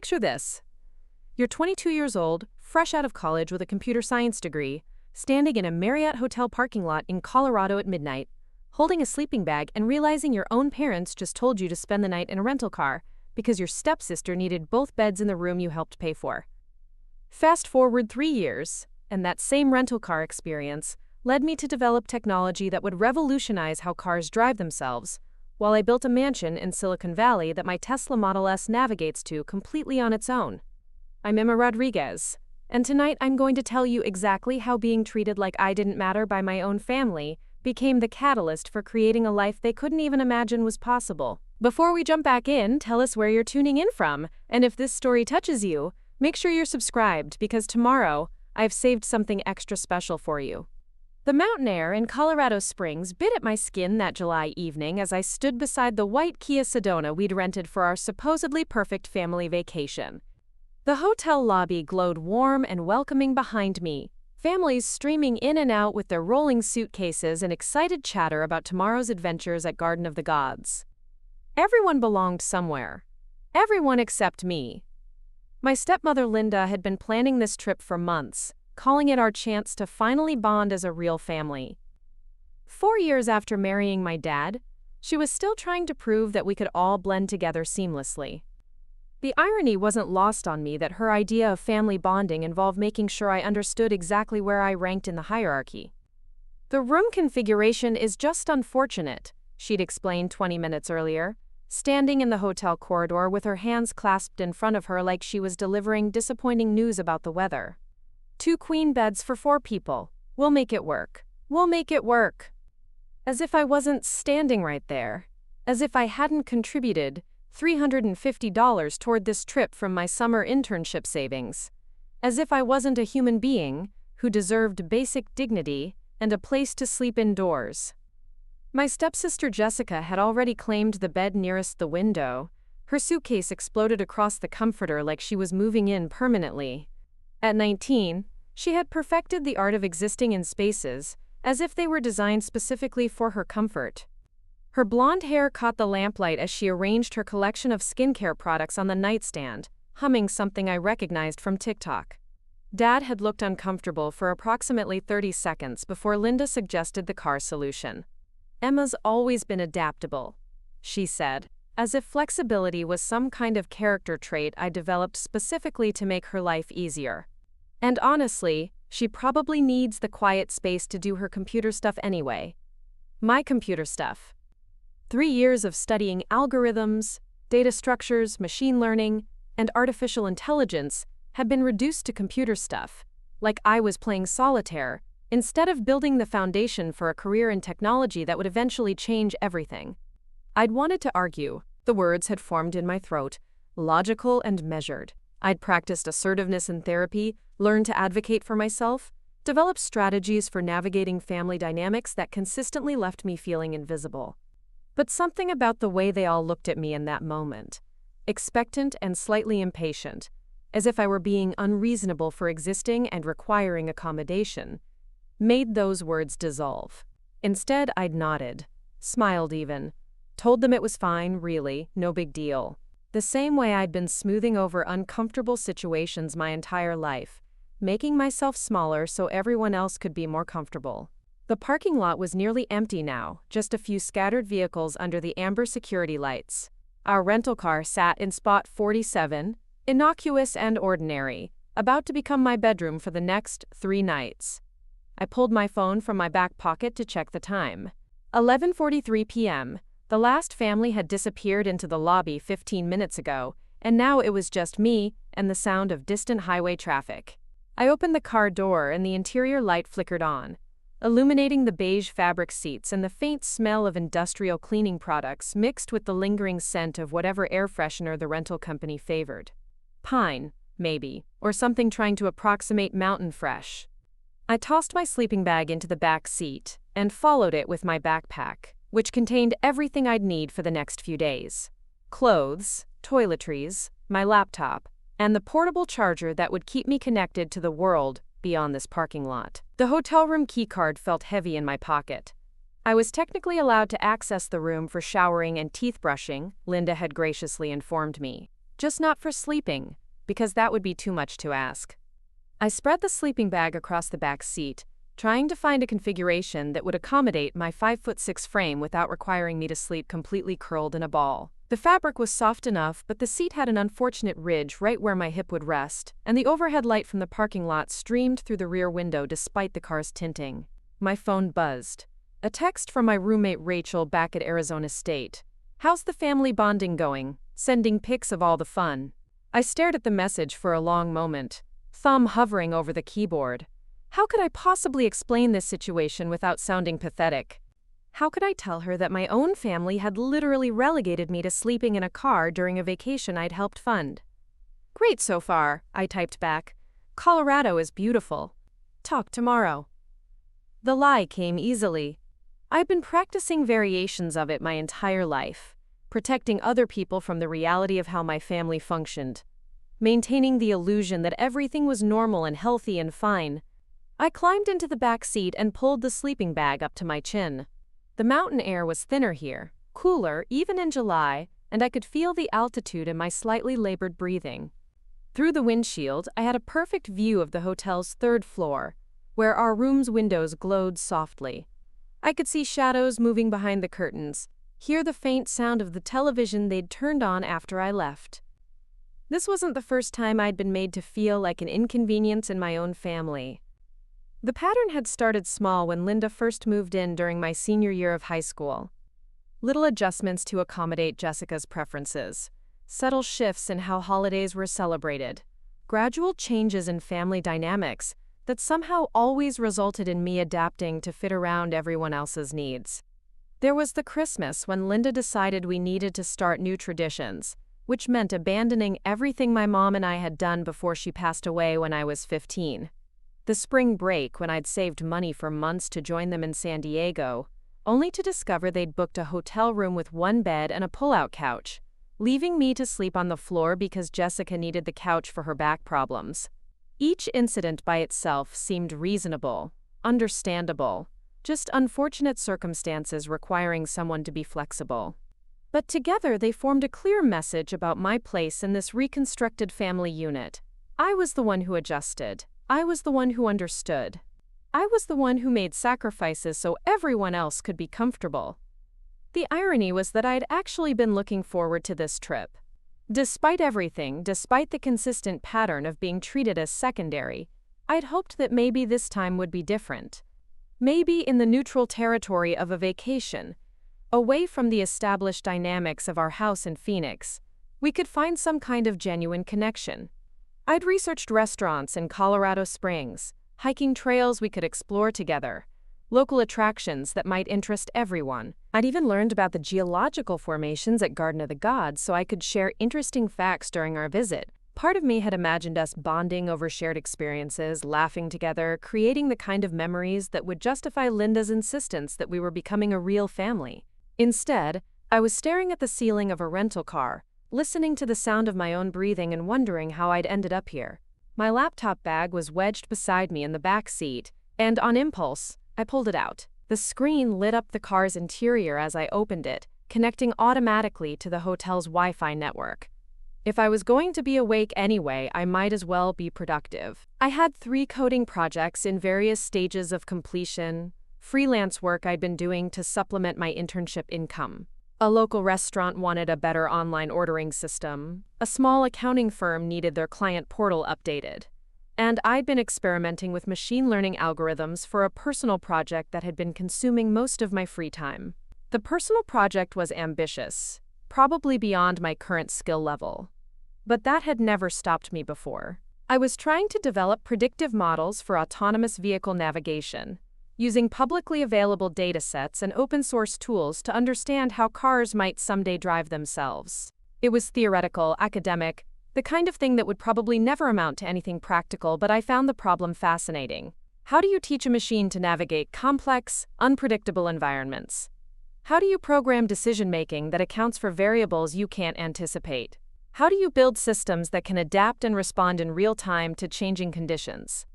Picture this. You're 22 years old, fresh out of college with a computer science degree, standing in a Marriott hotel parking lot in Colorado at midnight, holding a sleeping bag and realizing your own parents just told you to spend the night in a rental car because your stepsister needed both beds in the room you helped pay for. Fast forward 3 years, and that same rental car experience led me to develop technology that would revolutionize how cars drive themselves, while I built a mansion in Silicon Valley that my Tesla Model S navigates to completely on its own. I'm Emma Rodriguez, and tonight I'm going to tell you exactly how being treated like I didn't matter by my own family became the catalyst for creating a life they couldn't even imagine was possible. Before we jump back in, tell us where you're tuning in from, and if this story touches you, make sure you're subscribed because tomorrow I've saved something extra special for you. The mountain air in Colorado Springs bit at my skin that July evening as I stood beside the white Kia Sedona we'd rented for our supposedly perfect family vacation. The hotel lobby glowed warm and welcoming behind me, families streaming in and out with their rolling suitcases and excited chatter about tomorrow's adventures at Garden of the Gods. Everyone belonged somewhere. Everyone except me. My stepmother Linda had been planning this trip for months, calling it our chance to finally bond as a real family. 4 years after marrying my dad, she was still trying to prove that we could all blend together seamlessly. The irony wasn't lost on me that her idea of family bonding involved making sure I understood exactly where I ranked in the hierarchy. The room configuration is just unfortunate, she'd explained 20 minutes earlier, standing in the hotel corridor with her hands clasped in front of her like she was delivering disappointing news about the weather. 2 queen beds for 4 people. We'll make it work. We'll make it work. As if I wasn't standing right there. As if I hadn't contributed $350 toward this trip from my summer internship savings. As if I wasn't a human being who deserved basic dignity and a place to sleep indoors. My stepsister Jessica had already claimed the bed nearest the window. Her suitcase exploded across the comforter like she was moving in permanently. At 19, she had perfected the art of existing in spaces, as if they were designed specifically for her comfort. Her blonde hair caught the lamplight as she arranged her collection of skincare products on the nightstand, humming something I recognized from TikTok. Dad had looked uncomfortable for approximately 30 seconds before Linda suggested the car solution. Emma's always been adaptable, she said, as if flexibility was some kind of character trait I developed specifically to make her life easier. And honestly, she probably needs the quiet space to do her computer stuff anyway. My computer stuff. 3 years of studying algorithms, data structures, machine learning, and artificial intelligence had been reduced to computer stuff, like I was playing solitaire, instead of building the foundation for a career in technology that would eventually change everything. I'd wanted to argue. The words had formed in my throat, logical and measured. I'd practiced assertiveness in therapy, learned to advocate for myself, developed strategies for navigating family dynamics that consistently left me feeling invisible. But something about the way they all looked at me in that moment, expectant and slightly impatient, as if I were being unreasonable for existing and requiring accommodation, made those words dissolve. Instead, I'd nodded, smiled even, told them it was fine, really, no big deal. The same way I'd been smoothing over uncomfortable situations my entire life, making myself smaller so everyone else could be more comfortable. The parking lot was nearly empty now, just a few scattered vehicles under the amber security lights. Our rental car sat in spot 47, innocuous and ordinary, about to become my bedroom for the next 3 nights. I pulled my phone from my back pocket to check the time. 11:43 p.m. The last family had disappeared into the lobby 15 minutes ago, and now it was just me and the sound of distant highway traffic. I opened the car door and the interior light flickered on, illuminating the beige fabric seats and the faint smell of industrial cleaning products mixed with the lingering scent of whatever air freshener the rental company favored. Pine, maybe, or something trying to approximate mountain fresh. I tossed my sleeping bag into the back seat and followed it with my backpack, which contained everything I'd need for the next few days. Clothes, toiletries, my laptop, and the portable charger that would keep me connected to the world beyond this parking lot. The hotel room keycard felt heavy in my pocket. I was technically allowed to access the room for showering and teeth brushing, Linda had graciously informed me. just not for sleeping, because that would be too much to ask. I spread the sleeping bag across the back seat, trying to find a configuration that would accommodate my 5'6" frame without requiring me to sleep completely curled in a ball. The fabric was soft enough, but the seat had an unfortunate ridge right where my hip would rest, and the overhead light from the parking lot streamed through the rear window despite the car's tinting. My phone buzzed. A text from my roommate Rachel back at Arizona State. "How's the family bonding going? Sending pics of all the fun." I stared at the message for a long moment, thumb hovering over the keyboard. How could I possibly explain this situation without sounding pathetic? How could I tell her that my own family had literally relegated me to sleeping in a car during a vacation I'd helped fund? "Great so far," I typed back. "Colorado is beautiful. Talk tomorrow." The lie came easily. I'd been practicing variations of it my entire life, protecting other people from the reality of how my family functioned, maintaining the illusion that everything was normal and healthy and fine. I climbed into the back seat and pulled the sleeping bag up to my chin. The mountain air was thinner here, cooler even in July, and I could feel the altitude in my slightly labored breathing. Through the windshield, I had a perfect view of the hotel's third floor, where our room's windows glowed softly. I could see shadows moving behind the curtains, hear the faint sound of the television they'd turned on after I left. This wasn't the first time I'd been made to feel like an inconvenience in my own family. The pattern had started small when Linda first moved in during my senior year of high school. Little adjustments to accommodate Jessica's preferences, subtle shifts in how holidays were celebrated, gradual changes in family dynamics that somehow always resulted in me adapting to fit around everyone else's needs. There was the Christmas when Linda decided we needed to start new traditions, which meant abandoning everything my mom and I had done before she passed away when I was 15. The spring break when I'd saved money for months to join them in San Diego, only to discover they'd booked a hotel room with one bed and a pull-out couch, leaving me to sleep on the floor because Jessica needed the couch for her back problems. Each incident by itself seemed reasonable, understandable, just unfortunate circumstances requiring someone to be flexible. But together they formed a clear message about my place in this reconstructed family unit. I was the one who adjusted. I was the one who understood. I was the one who made sacrifices so everyone else could be comfortable. The irony was that I'd actually been looking forward to this trip. Despite everything, despite the consistent pattern of being treated as secondary, I'd hoped that maybe this time would be different. Maybe in the neutral territory of a vacation, away from the established dynamics of our house in Phoenix, we could find some kind of genuine connection. I'd researched restaurants in Colorado Springs, hiking trails we could explore together, local attractions that might interest everyone. I'd even learned about the geological formations at Garden of the Gods so I could share interesting facts during our visit. Part of me had imagined us bonding over shared experiences, laughing together, creating the kind of memories that would justify Linda's insistence that we were becoming a real family. Instead, I was staring at the ceiling of a rental car, listening to the sound of my own breathing and wondering how I'd ended up here. My laptop bag was wedged beside me in the back seat, and on impulse, I pulled it out. The screen lit up the car's interior as I opened it, connecting automatically to the hotel's Wi-Fi network. If I was going to be awake anyway, I might as well be productive. I had 3 coding projects in various stages of completion, freelance work I'd been doing to supplement my internship income. A local restaurant wanted a better online ordering system. A small accounting firm needed their client portal updated. And I'd been experimenting with machine learning algorithms for a personal project that had been consuming most of my free time. The personal project was ambitious, probably beyond my current skill level. But that had never stopped me before. I was trying to develop predictive models for autonomous vehicle navigation, using publicly available datasets and open-source tools to understand how cars might someday drive themselves. It was theoretical, academic, the kind of thing that would probably never amount to anything practical, but I found the problem fascinating. How do you teach a machine to navigate complex, unpredictable environments? How do you program decision-making that accounts for variables you can't anticipate? How do you build systems that can adapt and respond in real time to changing conditions?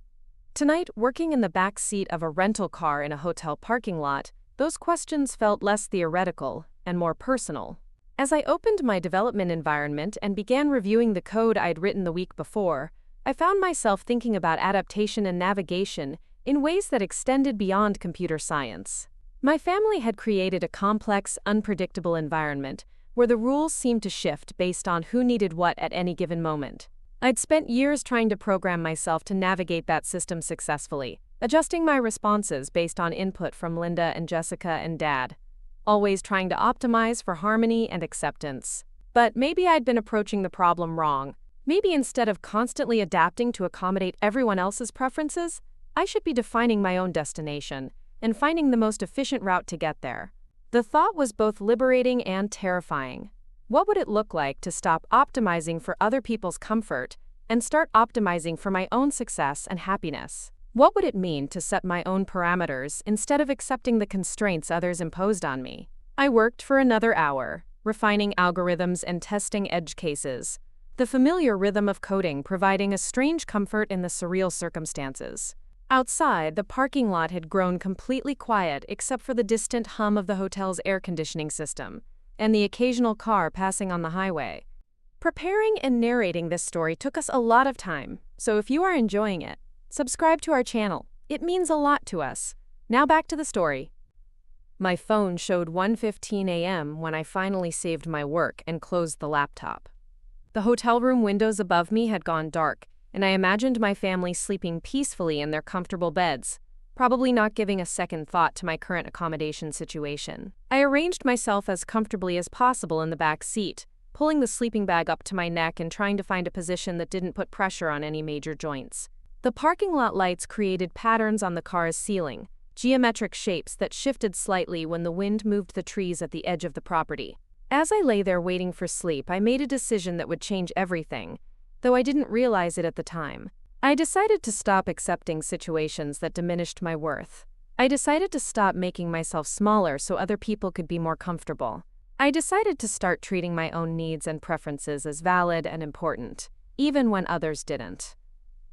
Tonight, working in the back seat of a rental car in a hotel parking lot, those questions felt less theoretical and more personal. As I opened my development environment and began reviewing the code I'd written the week before, I found myself thinking about adaptation and navigation in ways that extended beyond computer science. My family had created a complex, unpredictable environment where the rules seemed to shift based on who needed what at any given moment. I'd spent years trying to program myself to navigate that system successfully, adjusting my responses based on input from Linda and Jessica and Dad, always trying to optimize for harmony and acceptance. But maybe I'd been approaching the problem wrong. Maybe instead of constantly adapting to accommodate everyone else's preferences, I should be defining my own destination and finding the most efficient route to get there. The thought was both liberating and terrifying. What would it look like to stop optimizing for other people's comfort and start optimizing for my own success and happiness? What would it mean to set my own parameters instead of accepting the constraints others imposed on me? I worked for another hour, refining algorithms and testing edge cases, the familiar rhythm of coding providing a strange comfort in the surreal circumstances. Outside, the parking lot had grown completely quiet except for the distant hum of the hotel's air conditioning system and the occasional car passing on the highway. Preparing and narrating this story took us a lot of time, so if you are enjoying it, subscribe to our channel. It means a lot to us. Now back to the story. My phone showed 1:15 a.m. when I finally saved my work and closed the laptop. The hotel room windows above me had gone dark, and I imagined my family sleeping peacefully in their comfortable beds, probably not giving a second thought to my current accommodation situation. I arranged myself as comfortably as possible in the back seat, pulling the sleeping bag up to my neck and trying to find a position that didn't put pressure on any major joints. The parking lot lights created patterns on the car's ceiling, geometric shapes that shifted slightly when the wind moved the trees at the edge of the property. As I lay there waiting for sleep, I made a decision that would change everything, though I didn't realize it at the time. I decided to stop accepting situations that diminished my worth. I decided to stop making myself smaller so other people could be more comfortable. I decided to start treating my own needs and preferences as valid and important, even when others didn't.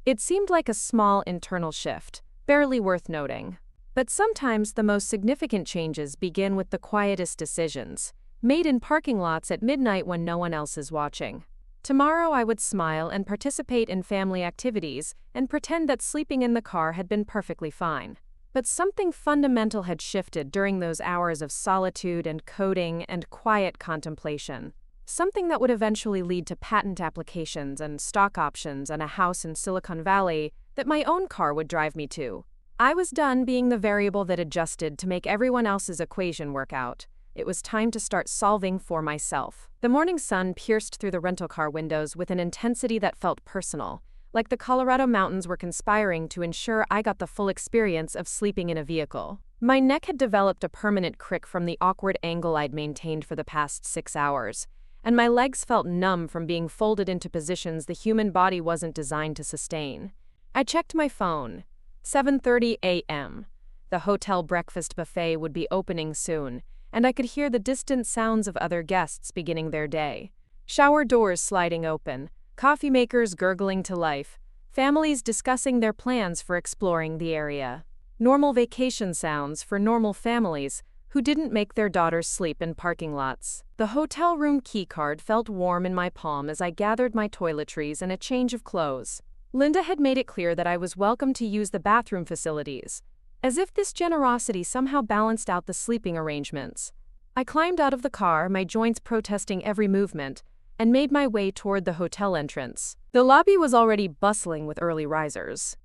It seemed like a small internal shift, barely worth noting. But sometimes the most significant changes begin with the quietest decisions, made in parking lots at midnight when no one else is watching. Tomorrow I would smile and participate in family activities and pretend that sleeping in the car had been perfectly fine. But something fundamental had shifted during those hours of solitude and coding and quiet contemplation. Something that would eventually lead to patent applications and stock options and a house in Silicon Valley that my own car would drive me to. I was done being the variable that adjusted to make everyone else's equation work out. It was time to start solving for myself. The morning sun pierced through the rental car windows with an intensity that felt personal, like the Colorado mountains were conspiring to ensure I got the full experience of sleeping in a vehicle. My neck had developed a permanent crick from the awkward angle I'd maintained for the past 6 hours, and my legs felt numb from being folded into positions the human body wasn't designed to sustain. I checked my phone. 7:30 a.m. The hotel breakfast buffet would be opening soon, and I could hear the distant sounds of other guests beginning their day. Shower doors sliding open, coffee makers gurgling to life, families discussing their plans for exploring the area. Normal vacation sounds for normal families who didn't make their daughters sleep in parking lots. The hotel room keycard felt warm in my palm as I gathered my toiletries and a change of clothes. Linda had made it clear that I was welcome to use the bathroom facilities, as if this generosity somehow balanced out the sleeping arrangements. I climbed out of the car, my joints protesting every movement, and made my way toward the hotel entrance. The lobby was already bustling with early risers.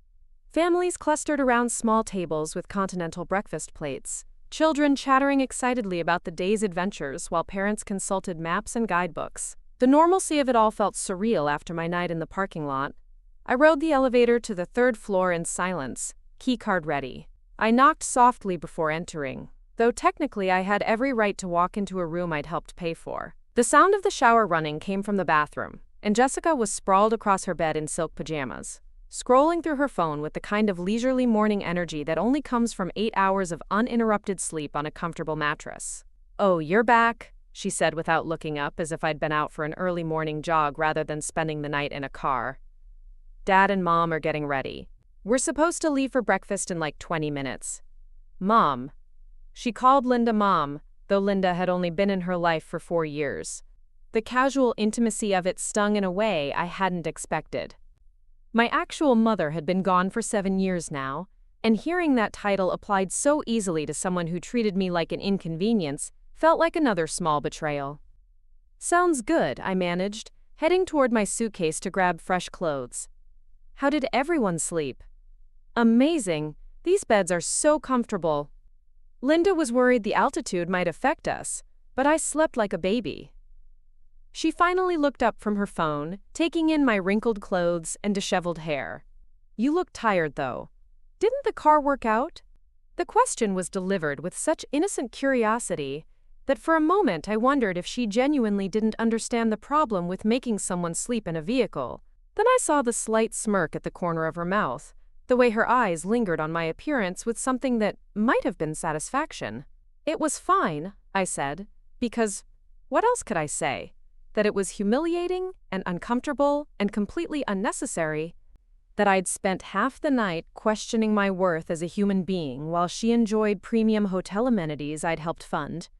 Families clustered around small tables with continental breakfast plates, children chattering excitedly about the day's adventures while parents consulted maps and guidebooks. The normalcy of it all felt surreal after my night in the parking lot. I rode the elevator to the 3rd floor in silence, keycard ready. I knocked softly before entering, though technically I had every right to walk into a room I'd helped pay for. The sound of the shower running came from the bathroom, and Jessica was sprawled across her bed in silk pajamas, scrolling through her phone with the kind of leisurely morning energy that only comes from 8 hours of uninterrupted sleep on a comfortable mattress. "Oh, you're back," she said without looking up, as if I'd been out for an early morning jog rather than spending the night in a car. "Dad and Mom are getting ready. We're supposed to leave for breakfast in like 20 minutes. Mom." She called Linda Mom, though Linda had only been in her life for 4 years. The casual intimacy of it stung in a way I hadn't expected. My actual mother had been gone for 7 years now, and hearing that title applied so easily to someone who treated me like an inconvenience felt like another small betrayal. "Sounds good," I managed, heading toward my suitcase to grab fresh clothes. "How did everyone sleep?" "Amazing. These beds are so comfortable." Linda was worried the altitude might affect us, but I slept like a baby. She finally looked up from her phone, taking in my wrinkled clothes and disheveled hair. "You look tired, though. Didn't the car work out?" The question was delivered with such innocent curiosity that for a moment I wondered if she genuinely didn't understand the problem with making someone sleep in a vehicle. Then I saw the slight smirk at the corner of her mouth, the way her eyes lingered on my appearance with something that might have been satisfaction. "It was fine," I said, because what else could I say? That it was humiliating and uncomfortable and completely unnecessary, that I'd spent half the night questioning my worth as a human being while she enjoyed premium hotel amenities I'd helped fund.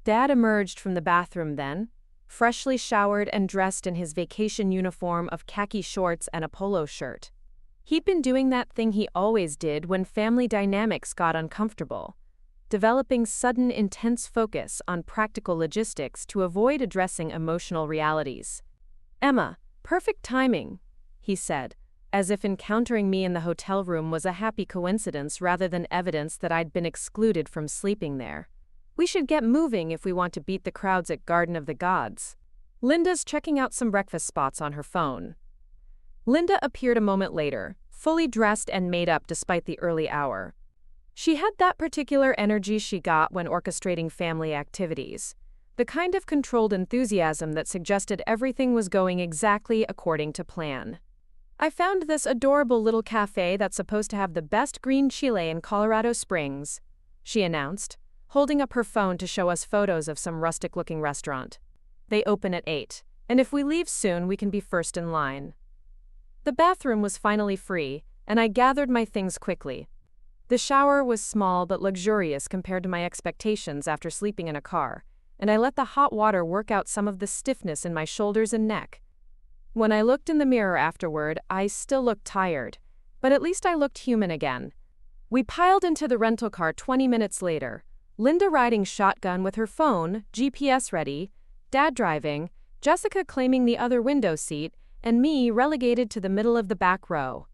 Dad emerged from the bathroom then, freshly showered and dressed in his vacation uniform of khaki shorts and a polo shirt. He'd been doing that thing he always did when family dynamics got uncomfortable, developing sudden intense focus on practical logistics to avoid addressing emotional realities. "Emma, perfect timing," he said, as if encountering me in the hotel room was a happy coincidence rather than evidence that I'd been excluded from sleeping there. "We should get moving if we want to beat the crowds at Garden of the Gods." "Linda's checking out some breakfast spots on her phone." Linda appeared a moment later, fully dressed and made up despite the early hour. She had that particular energy she got when orchestrating family activities, the kind of controlled enthusiasm that suggested everything was going exactly according to plan. "I found this adorable little cafe that's supposed to have the best green chile in Colorado Springs," she announced, holding up her phone to show us photos of some rustic-looking restaurant. "They open at 8, and if we leave soon, we can be first in line." The bathroom was finally free, and I gathered my things quickly. The shower was small but luxurious compared to my expectations after sleeping in a car, and I let the hot water work out some of the stiffness in my shoulders and neck. When I looked in the mirror afterward, I still looked tired, but at least I looked human again. We piled into the rental car 20 minutes later, Linda riding shotgun with her phone, GPS ready, Dad driving, Jessica claiming the other window seat, and me relegated to the middle of the back row.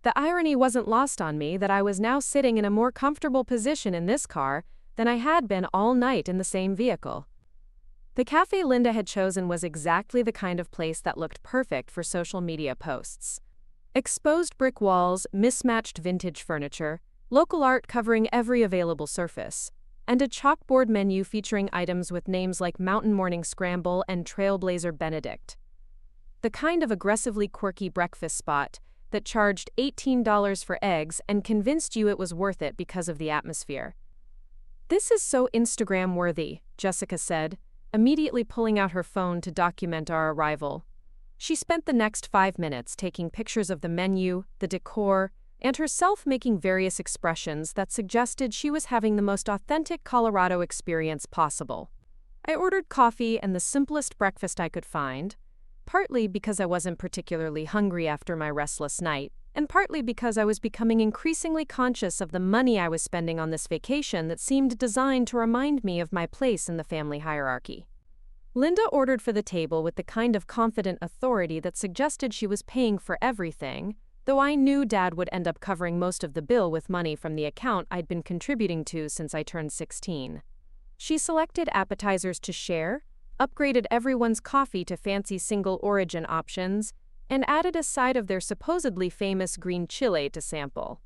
The irony wasn't lost on me that I was now sitting in a more comfortable position in this car than I had been all night in the same vehicle. The cafe Linda had chosen was exactly the kind of place that looked perfect for social media posts. Exposed brick walls, mismatched vintage furniture, local art covering every available surface, and a chalkboard menu featuring items with names like Mountain Morning Scramble and Trailblazer Benedict. The kind of aggressively quirky breakfast spot that charged $18 for eggs and convinced you it was worth it because of the atmosphere. "This is so Instagram-worthy," Jessica said, immediately pulling out her phone to document our arrival. She spent the next 5 minutes taking pictures of the menu, the decor, and herself making various expressions that suggested she was having the most authentic Colorado experience possible. I ordered coffee and the simplest breakfast I could find, partly because I wasn't particularly hungry after my restless night, and partly because I was becoming increasingly conscious of the money I was spending on this vacation that seemed designed to remind me of my place in the family hierarchy. Linda ordered for the table with the kind of confident authority that suggested she was paying for everything, though I knew Dad would end up covering most of the bill with money from the account I'd been contributing to since I turned 16. She selected appetizers to share, upgraded everyone's coffee to fancy single-origin options, and added a side of their supposedly famous green chile to sample.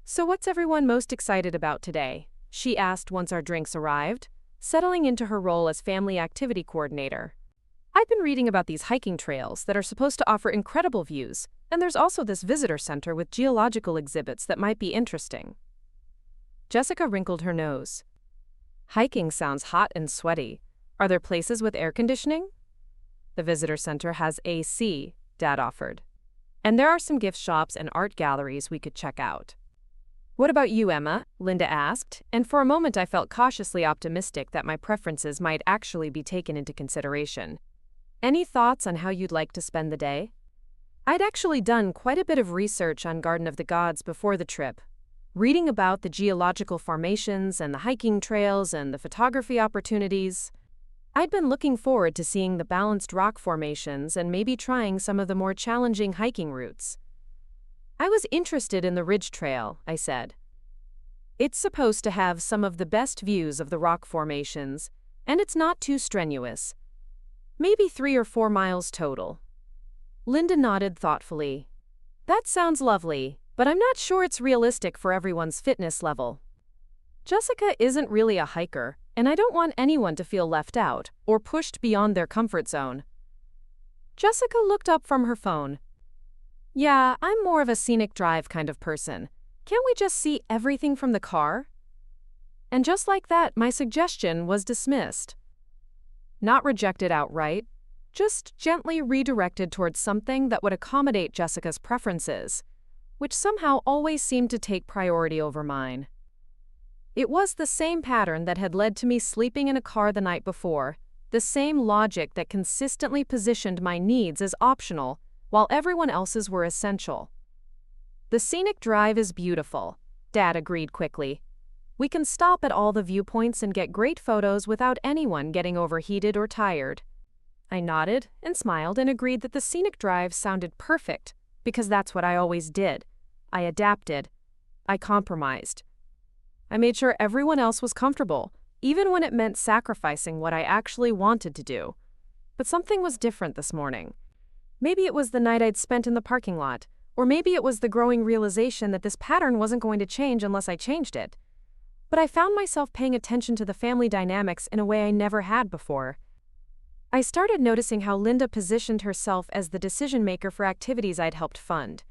"So what's everyone most excited about today?" she asked once our drinks arrived, settling into her role as family activity coordinator. "I've been reading about these hiking trails that are supposed to offer incredible views, and there's also this visitor center with geological exhibits that might be interesting." Jessica wrinkled her nose. "Hiking sounds hot and sweaty. Are there places with air conditioning?" "The visitor center has AC," Dad offered. "And there are some gift shops and art galleries we could check out." What about you, Emma? Linda asked, and for a moment I felt cautiously optimistic that my preferences might actually be taken into consideration. Any thoughts on how you'd like to spend the day? I'd actually done quite a bit of research on Garden of the Gods before the trip, reading about the geological formations and the hiking trails and the photography opportunities. I'd been looking forward to seeing the balanced rock formations and maybe trying some of the more challenging hiking routes. I was interested in the Ridge Trail, I said. It's supposed to have some of the best views of the rock formations, and it's not too strenuous. Maybe 3 or 4 miles total. Linda nodded thoughtfully. That sounds lovely, but I'm not sure it's realistic for everyone's fitness level. Jessica isn't really a hiker, and I don't want anyone to feel left out or pushed beyond their comfort zone. Jessica looked up from her phone. Yeah, I'm more of a scenic drive kind of person. Can't we just see everything from the car? And just like that, my suggestion was dismissed. Not rejected outright, just gently redirected towards something that would accommodate Jessica's preferences, which somehow always seemed to take priority over mine. It was the same pattern that had led to me sleeping in a car the night before, the same logic that consistently positioned my needs as optional, while everyone else's were essential. The scenic drive is beautiful, Dad agreed quickly. We can stop at all the viewpoints and get great photos without anyone getting overheated or tired. I nodded and smiled and agreed that the scenic drive sounded perfect, because that's what I always did. I adapted. I compromised. I made sure everyone else was comfortable, even when it meant sacrificing what I actually wanted to do. But something was different this morning. Maybe it was the night I'd spent in the parking lot, or maybe it was the growing realization that this pattern wasn't going to change unless I changed it. But I found myself paying attention to the family dynamics in a way I never had before. I started noticing how Linda positioned herself as the decision-maker for activities I'd helped fund.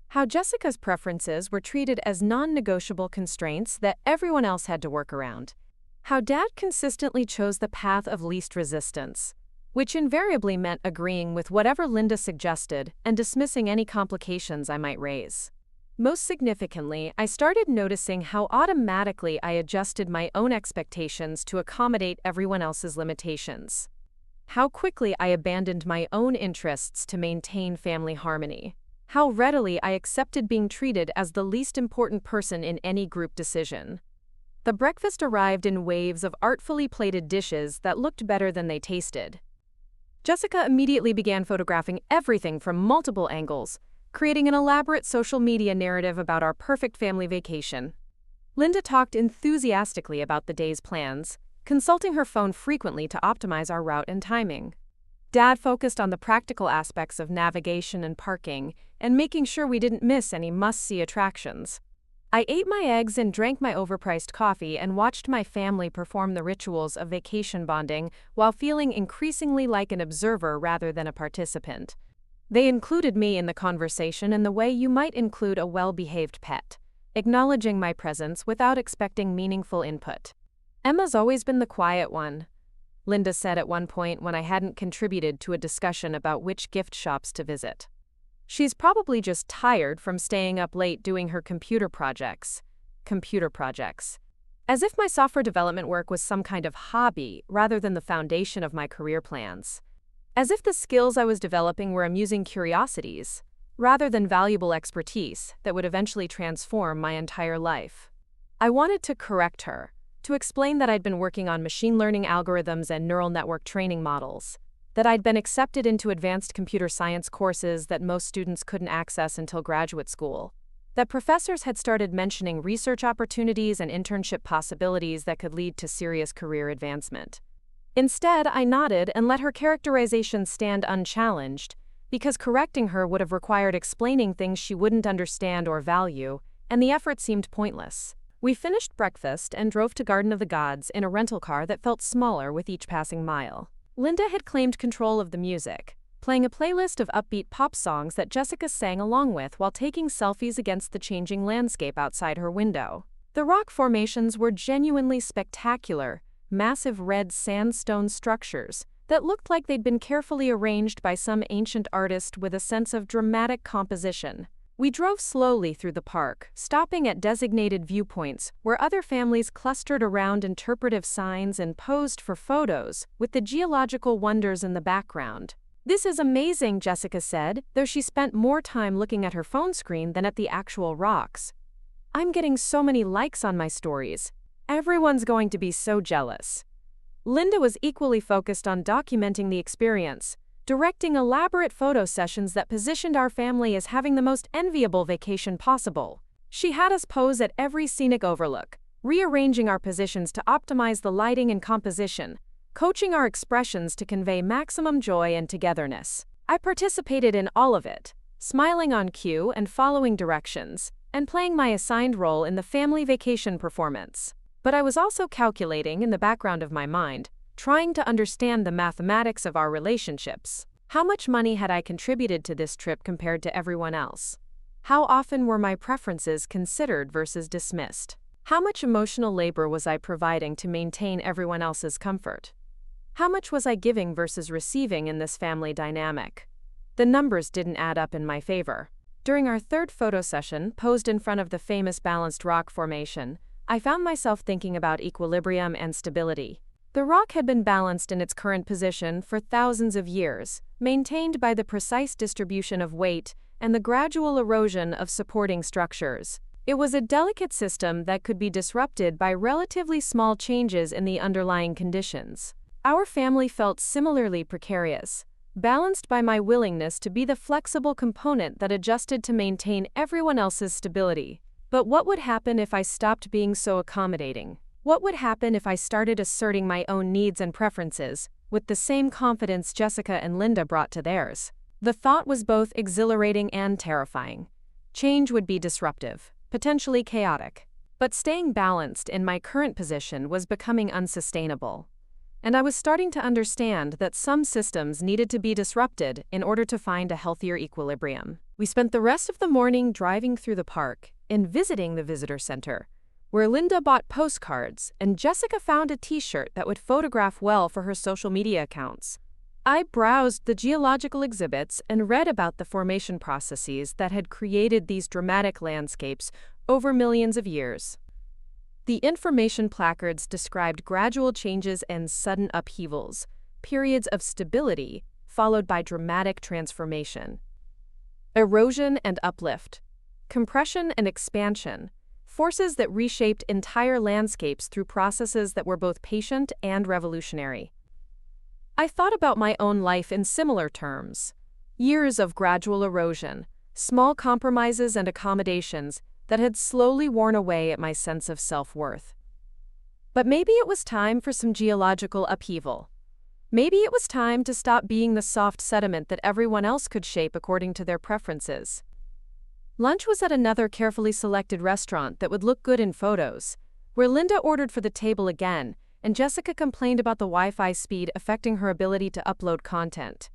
How Jessica's preferences were treated as non-negotiable constraints that everyone else had to work around. How Dad consistently chose the path of least resistance, which invariably meant agreeing with whatever Linda suggested and dismissing any complications I might raise. Most significantly, I started noticing how automatically I adjusted my own expectations to accommodate everyone else's limitations. How quickly I abandoned my own interests to maintain family harmony. How readily I accepted being treated as the least important person in any group decision. The breakfast arrived in waves of artfully plated dishes that looked better than they tasted. Jessica immediately began photographing everything from multiple angles, creating an elaborate social media narrative about our perfect family vacation. Linda talked enthusiastically about the day's plans, consulting her phone frequently to optimize our route and timing. Dad focused on the practical aspects of navigation and parking, and making sure we didn't miss any must-see attractions. I ate my eggs and drank my overpriced coffee and watched my family perform the rituals of vacation bonding while feeling increasingly like an observer rather than a participant. They included me in the conversation in the way you might include a well-behaved pet, acknowledging my presence without expecting meaningful input. Emma's always been the quiet one, Linda said at one point when I hadn't contributed to a discussion about which gift shops to visit. She's probably just tired from staying up late doing her computer projects. As if my software development work was some kind of hobby rather than the foundation of my career plans. As if the skills I was developing were amusing curiosities, rather than valuable expertise that would eventually transform my entire life. I wanted to correct her, to explain that I'd been working on machine learning algorithms and neural network training models, that I'd been accepted into advanced computer science courses that most students couldn't access until graduate school, that professors had started mentioning research opportunities and internship possibilities that could lead to serious career advancement. Instead, I nodded and let her characterization stand unchallenged, because correcting her would have required explaining things she wouldn't understand or value, and the effort seemed pointless. We finished breakfast and drove to Garden of the Gods in a rental car that felt smaller with each passing mile. Linda had claimed control of the music, playing a playlist of upbeat pop songs that Jessica sang along with while taking selfies against the changing landscape outside her window. The rock formations were genuinely spectacular, massive red sandstone structures that looked like they'd been carefully arranged by some ancient artist with a sense of dramatic composition. We drove slowly through the park, stopping at designated viewpoints where other families clustered around interpretive signs and posed for photos, with the geological wonders in the background. "This is amazing," Jessica said, though she spent more time looking at her phone screen than at the actual rocks. "I'm getting so many likes on my stories. Everyone's going to be so jealous." Linda was equally focused on documenting the experience, directing elaborate photo sessions that positioned our family as having the most enviable vacation possible. She had us pose at every scenic overlook, rearranging our positions to optimize the lighting and composition, coaching our expressions to convey maximum joy and togetherness. I participated in all of it, smiling on cue and following directions, and playing my assigned role in the family vacation performance. But I was also calculating in the background of my mind, trying to understand the mathematics of our relationships. How much money had I contributed to this trip compared to everyone else? How often were my preferences considered versus dismissed? How much emotional labor was I providing to maintain everyone else's comfort? How much was I giving versus receiving in this family dynamic? The numbers didn't add up in my favor. During our third photo session, posed in front of the famous balanced rock formation, I found myself thinking about equilibrium and stability. The rock had been balanced in its current position for thousands of years, maintained by the precise distribution of weight and the gradual erosion of supporting structures. It was a delicate system that could be disrupted by relatively small changes in the underlying conditions. Our family felt similarly precarious, balanced by my willingness to be the flexible component that adjusted to maintain everyone else's stability. But what would happen if I stopped being so accommodating? What would happen if I started asserting my own needs and preferences, with the same confidence Jessica and Linda brought to theirs? The thought was both exhilarating and terrifying. Change would be disruptive, potentially chaotic. But staying balanced in my current position was becoming unsustainable. And I was starting to understand that some systems needed to be disrupted in order to find a healthier equilibrium. We spent the rest of the morning driving through the park and visiting the visitor center, where Linda bought postcards and Jessica found a t-shirt that would photograph well for her social media accounts. I browsed the geological exhibits and read about the formation processes that had created these dramatic landscapes over millions of years. The information placards described gradual changes and sudden upheavals, periods of stability followed by dramatic transformation, erosion and uplift, compression and expansion, forces that reshaped entire landscapes through processes that were both patient and revolutionary. I thought about my own life in similar terms. Years of gradual erosion, small compromises and accommodations that had slowly worn away at my sense of self-worth. But maybe it was time for some geological upheaval. Maybe it was time to stop being the soft sediment that everyone else could shape according to their preferences. Lunch was at another carefully selected restaurant that would look good in photos, where Linda ordered for the table again, and Jessica complained about the Wi-Fi speed affecting her ability to upload content.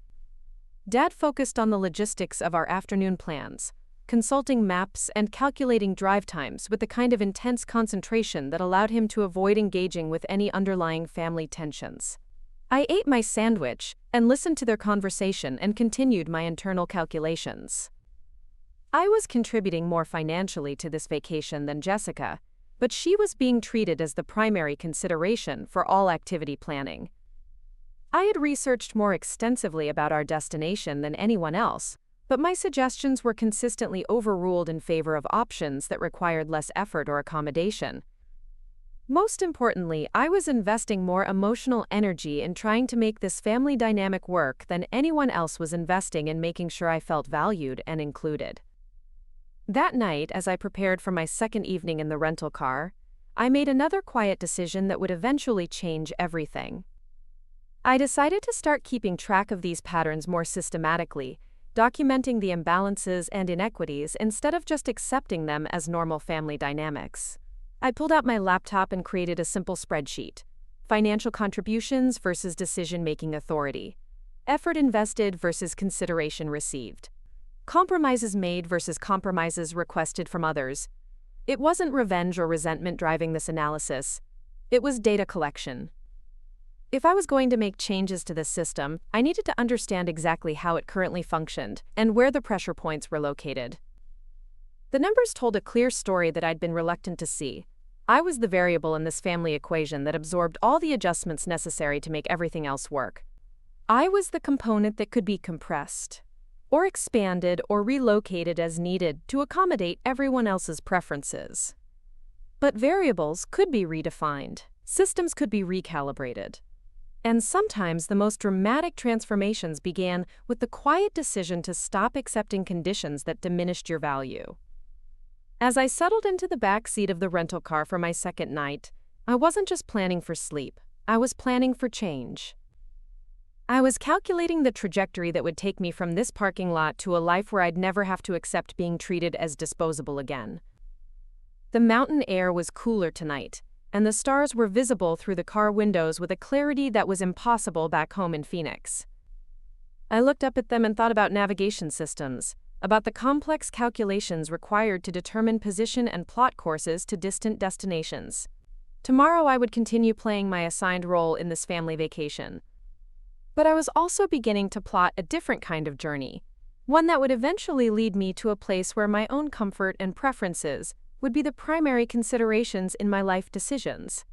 Dad focused on the logistics of our afternoon plans, consulting maps and calculating drive times with the kind of intense concentration that allowed him to avoid engaging with any underlying family tensions. I ate my sandwich and listened to their conversation and continued my internal calculations. I was contributing more financially to this vacation than Jessica, but she was being treated as the primary consideration for all activity planning. I had researched more extensively about our destination than anyone else, but my suggestions were consistently overruled in favor of options that required less effort or accommodation. Most importantly, I was investing more emotional energy in trying to make this family dynamic work than anyone else was investing in making sure I felt valued and included. That night, as I prepared for my second evening in the rental car, I made another quiet decision that would eventually change everything. I decided to start keeping track of these patterns more systematically, documenting the imbalances and inequities instead of just accepting them as normal family dynamics. I pulled out my laptop and created a simple spreadsheet: financial contributions versus decision-making authority, effort invested versus consideration received, compromises made versus compromises requested from others. It wasn't revenge or resentment driving this analysis. It was data collection. If I was going to make changes to this system, I needed to understand exactly how it currently functioned and where the pressure points were located. The numbers told a clear story that I'd been reluctant to see. I was the variable in this family equation that absorbed all the adjustments necessary to make everything else work. I was the component that could be compressed, or expanded, or relocated as needed to accommodate everyone else's preferences. But variables could be redefined, systems could be recalibrated. And sometimes the most dramatic transformations began with the quiet decision to stop accepting conditions that diminished your value. As I settled into the back seat of the rental car for my second night, I wasn't just planning for sleep, I was planning for change. I was calculating the trajectory that would take me from this parking lot to a life where I'd never have to accept being treated as disposable again. The mountain air was cooler tonight, and the stars were visible through the car windows with a clarity that was impossible back home in Phoenix. I looked up at them and thought about navigation systems, about the complex calculations required to determine position and plot courses to distant destinations. Tomorrow I would continue playing my assigned role in this family vacation. But I was also beginning to plot a different kind of journey, one that would eventually lead me to a place where my own comfort and preferences would be the primary considerations in my life decisions.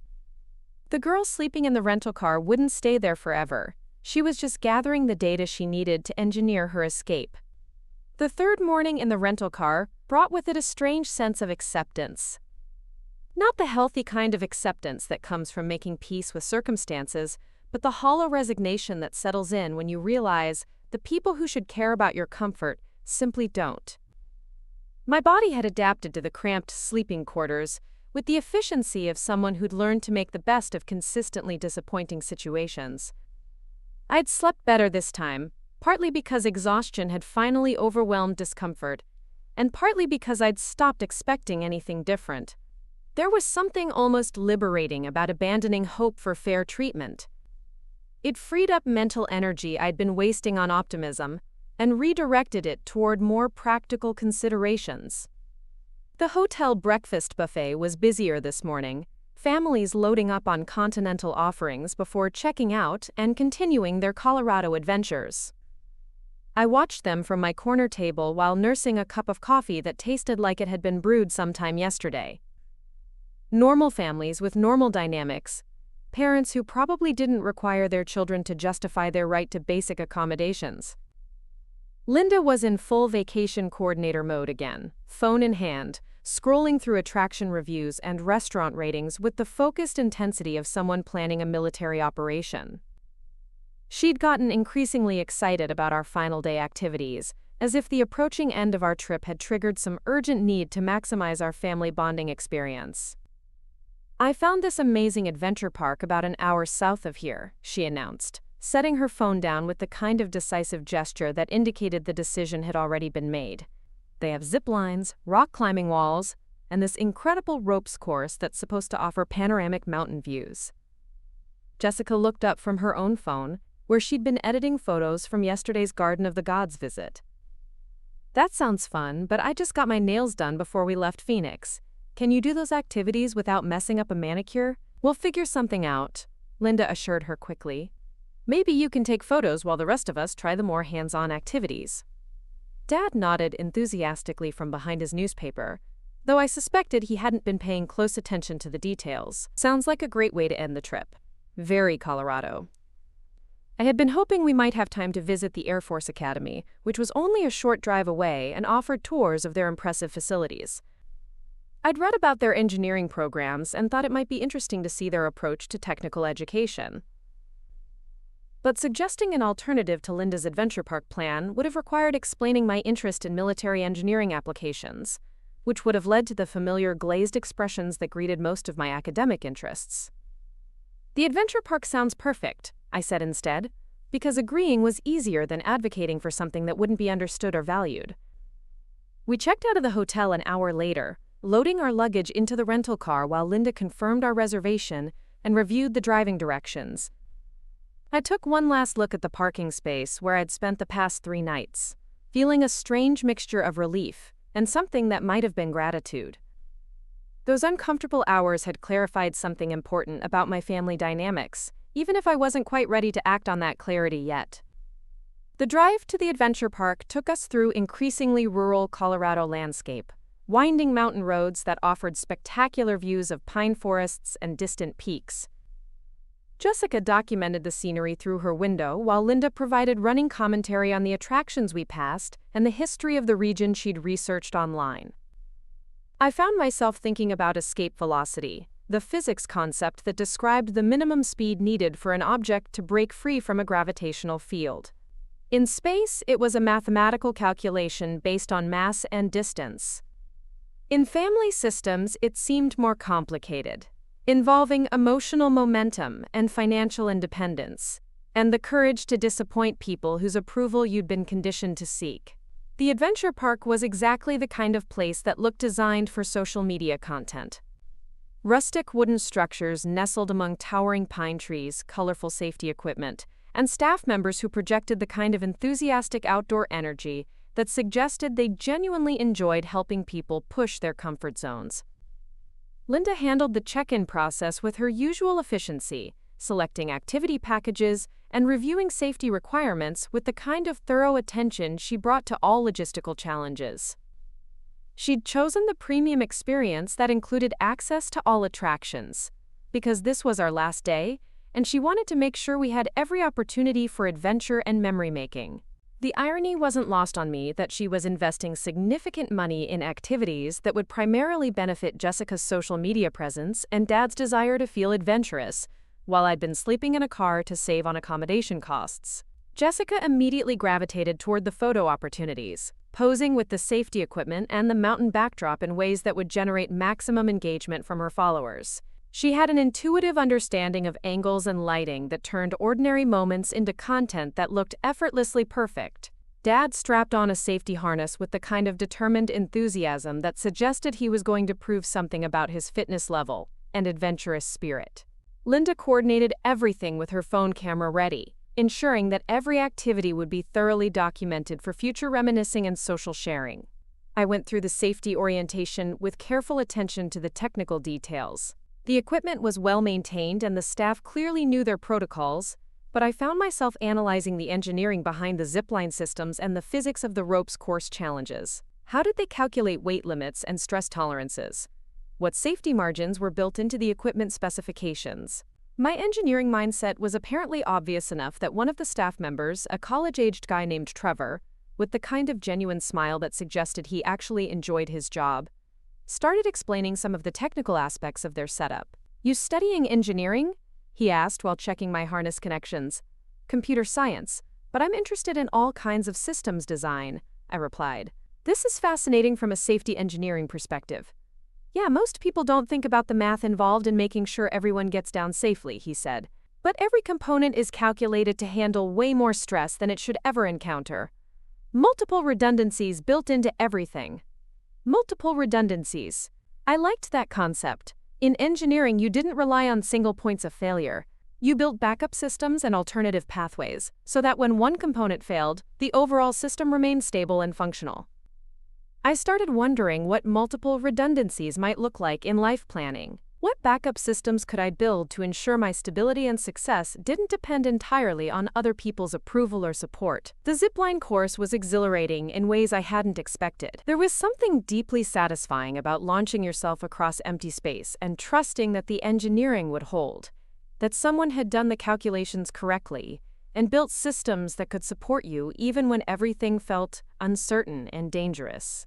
The girl sleeping in the rental car wouldn't stay there forever. She was just gathering the data she needed to engineer her escape. The third morning in the rental car brought with it a strange sense of acceptance. Not the healthy kind of acceptance that comes from making peace with circumstances, but the hollow resignation that settles in when you realize the people who should care about your comfort simply don't. My body had adapted to the cramped sleeping quarters with the efficiency of someone who'd learned to make the best of consistently disappointing situations. I'd slept better this time, partly because exhaustion had finally overwhelmed discomfort, and partly because I'd stopped expecting anything different. There was something almost liberating about abandoning hope for fair treatment. It freed up mental energy I'd been wasting on optimism and redirected it toward more practical considerations. The hotel breakfast buffet was busier this morning, families loading up on continental offerings before checking out and continuing their Colorado adventures. I watched them from my corner table while nursing a cup of coffee that tasted like it had been brewed sometime yesterday. Normal families with normal dynamics, parents who probably didn't require their children to justify their right to basic accommodations. Linda was in full vacation coordinator mode again, phone in hand, scrolling through attraction reviews and restaurant ratings with the focused intensity of someone planning a military operation. She'd gotten increasingly excited about our final day activities, as if the approaching end of our trip had triggered some urgent need to maximize our family bonding experience. "I found this amazing adventure park about an hour south of here," she announced, setting her phone down with the kind of decisive gesture that indicated the decision had already been made. "They have zip lines, rock climbing walls, and this incredible ropes course that's supposed to offer panoramic mountain views." Jessica looked up from her own phone, where she'd been editing photos from yesterday's Garden of the Gods visit. "That sounds fun, but I just got my nails done before we left Phoenix. Can you do those activities without messing up a manicure?" "We'll figure something out," Linda assured her quickly. "Maybe you can take photos while the rest of us try the more hands-on activities." Dad nodded enthusiastically from behind his newspaper, though I suspected he hadn't been paying close attention to the details. "Sounds like a great way to end the trip. Very Colorado." I had been hoping we might have time to visit the Air Force Academy, which was only a short drive away and offered tours of their impressive facilities. I'd read about their engineering programs and thought it might be interesting to see their approach to technical education. But suggesting an alternative to Linda's adventure park plan would have required explaining my interest in military engineering applications, which would have led to the familiar glazed expressions that greeted most of my academic interests. "The adventure park sounds perfect," I said instead, because agreeing was easier than advocating for something that wouldn't be understood or valued. We checked out of the hotel an hour later, loading our luggage into the rental car while Linda confirmed our reservation and reviewed the driving directions. I took one last look at the parking space where I'd spent the past 3 nights, feeling a strange mixture of relief and something that might have been gratitude. Those uncomfortable hours had clarified something important about my family dynamics, even if I wasn't quite ready to act on that clarity yet. The drive to the adventure park took us through increasingly rural Colorado landscape, winding mountain roads that offered spectacular views of pine forests and distant peaks. Jessica documented the scenery through her window, while Linda provided running commentary on the attractions we passed and the history of the region she'd researched online. I found myself thinking about escape velocity, the physics concept that described the minimum speed needed for an object to break free from a gravitational field. In space, it was a mathematical calculation based on mass and distance. In family systems, it seemed more complicated, involving emotional momentum and financial independence, and the courage to disappoint people whose approval you'd been conditioned to seek. The adventure park was exactly the kind of place that looked designed for social media content. Rustic wooden structures nestled among towering pine trees, colorful safety equipment, and staff members who projected the kind of enthusiastic outdoor energy that suggested they genuinely enjoyed helping people push their comfort zones. Linda handled the check-in process with her usual efficiency, selecting activity packages and reviewing safety requirements with the kind of thorough attention she brought to all logistical challenges. She'd chosen the premium experience that included access to all attractions, because this was our last day, and she wanted to make sure we had every opportunity for adventure and memory-making. The irony wasn't lost on me that she was investing significant money in activities that would primarily benefit Jessica's social media presence and Dad's desire to feel adventurous, while I'd been sleeping in a car to save on accommodation costs. Jessica immediately gravitated toward the photo opportunities, posing with the safety equipment and the mountain backdrop in ways that would generate maximum engagement from her followers. She had an intuitive understanding of angles and lighting that turned ordinary moments into content that looked effortlessly perfect. Dad strapped on a safety harness with the kind of determined enthusiasm that suggested he was going to prove something about his fitness level and adventurous spirit. Linda coordinated everything with her phone camera ready, ensuring that every activity would be thoroughly documented for future reminiscing and social sharing. I went through the safety orientation with careful attention to the technical details. The equipment was well maintained and the staff clearly knew their protocols, but I found myself analyzing the engineering behind the zipline systems and the physics of the ropes course challenges. How did they calculate weight limits and stress tolerances? What safety margins were built into the equipment specifications? My engineering mindset was apparently obvious enough that one of the staff members, a college-aged guy named Trevor, with the kind of genuine smile that suggested he actually enjoyed his job, started explaining some of the technical aspects of their setup. "You studying engineering?" he asked while checking my harness connections. "Computer science, but I'm interested in all kinds of systems design," I replied. "This is fascinating from a safety engineering perspective." "Yeah, most people don't think about the math involved in making sure everyone gets down safely," he said. "But every component is calculated to handle way more stress than it should ever encounter. Multiple redundancies built into everything." Multiple redundancies. I liked that concept. In engineering, you didn't rely on single points of failure. You built backup systems and alternative pathways, so that when one component failed, the overall system remained stable and functional. I started wondering what multiple redundancies might look like in life planning. What backup systems could I build to ensure my stability and success didn't depend entirely on other people's approval or support? The zipline course was exhilarating in ways I hadn't expected. There was something deeply satisfying about launching yourself across empty space and trusting that the engineering would hold, that someone had done the calculations correctly, and built systems that could support you even when everything felt uncertain and dangerous.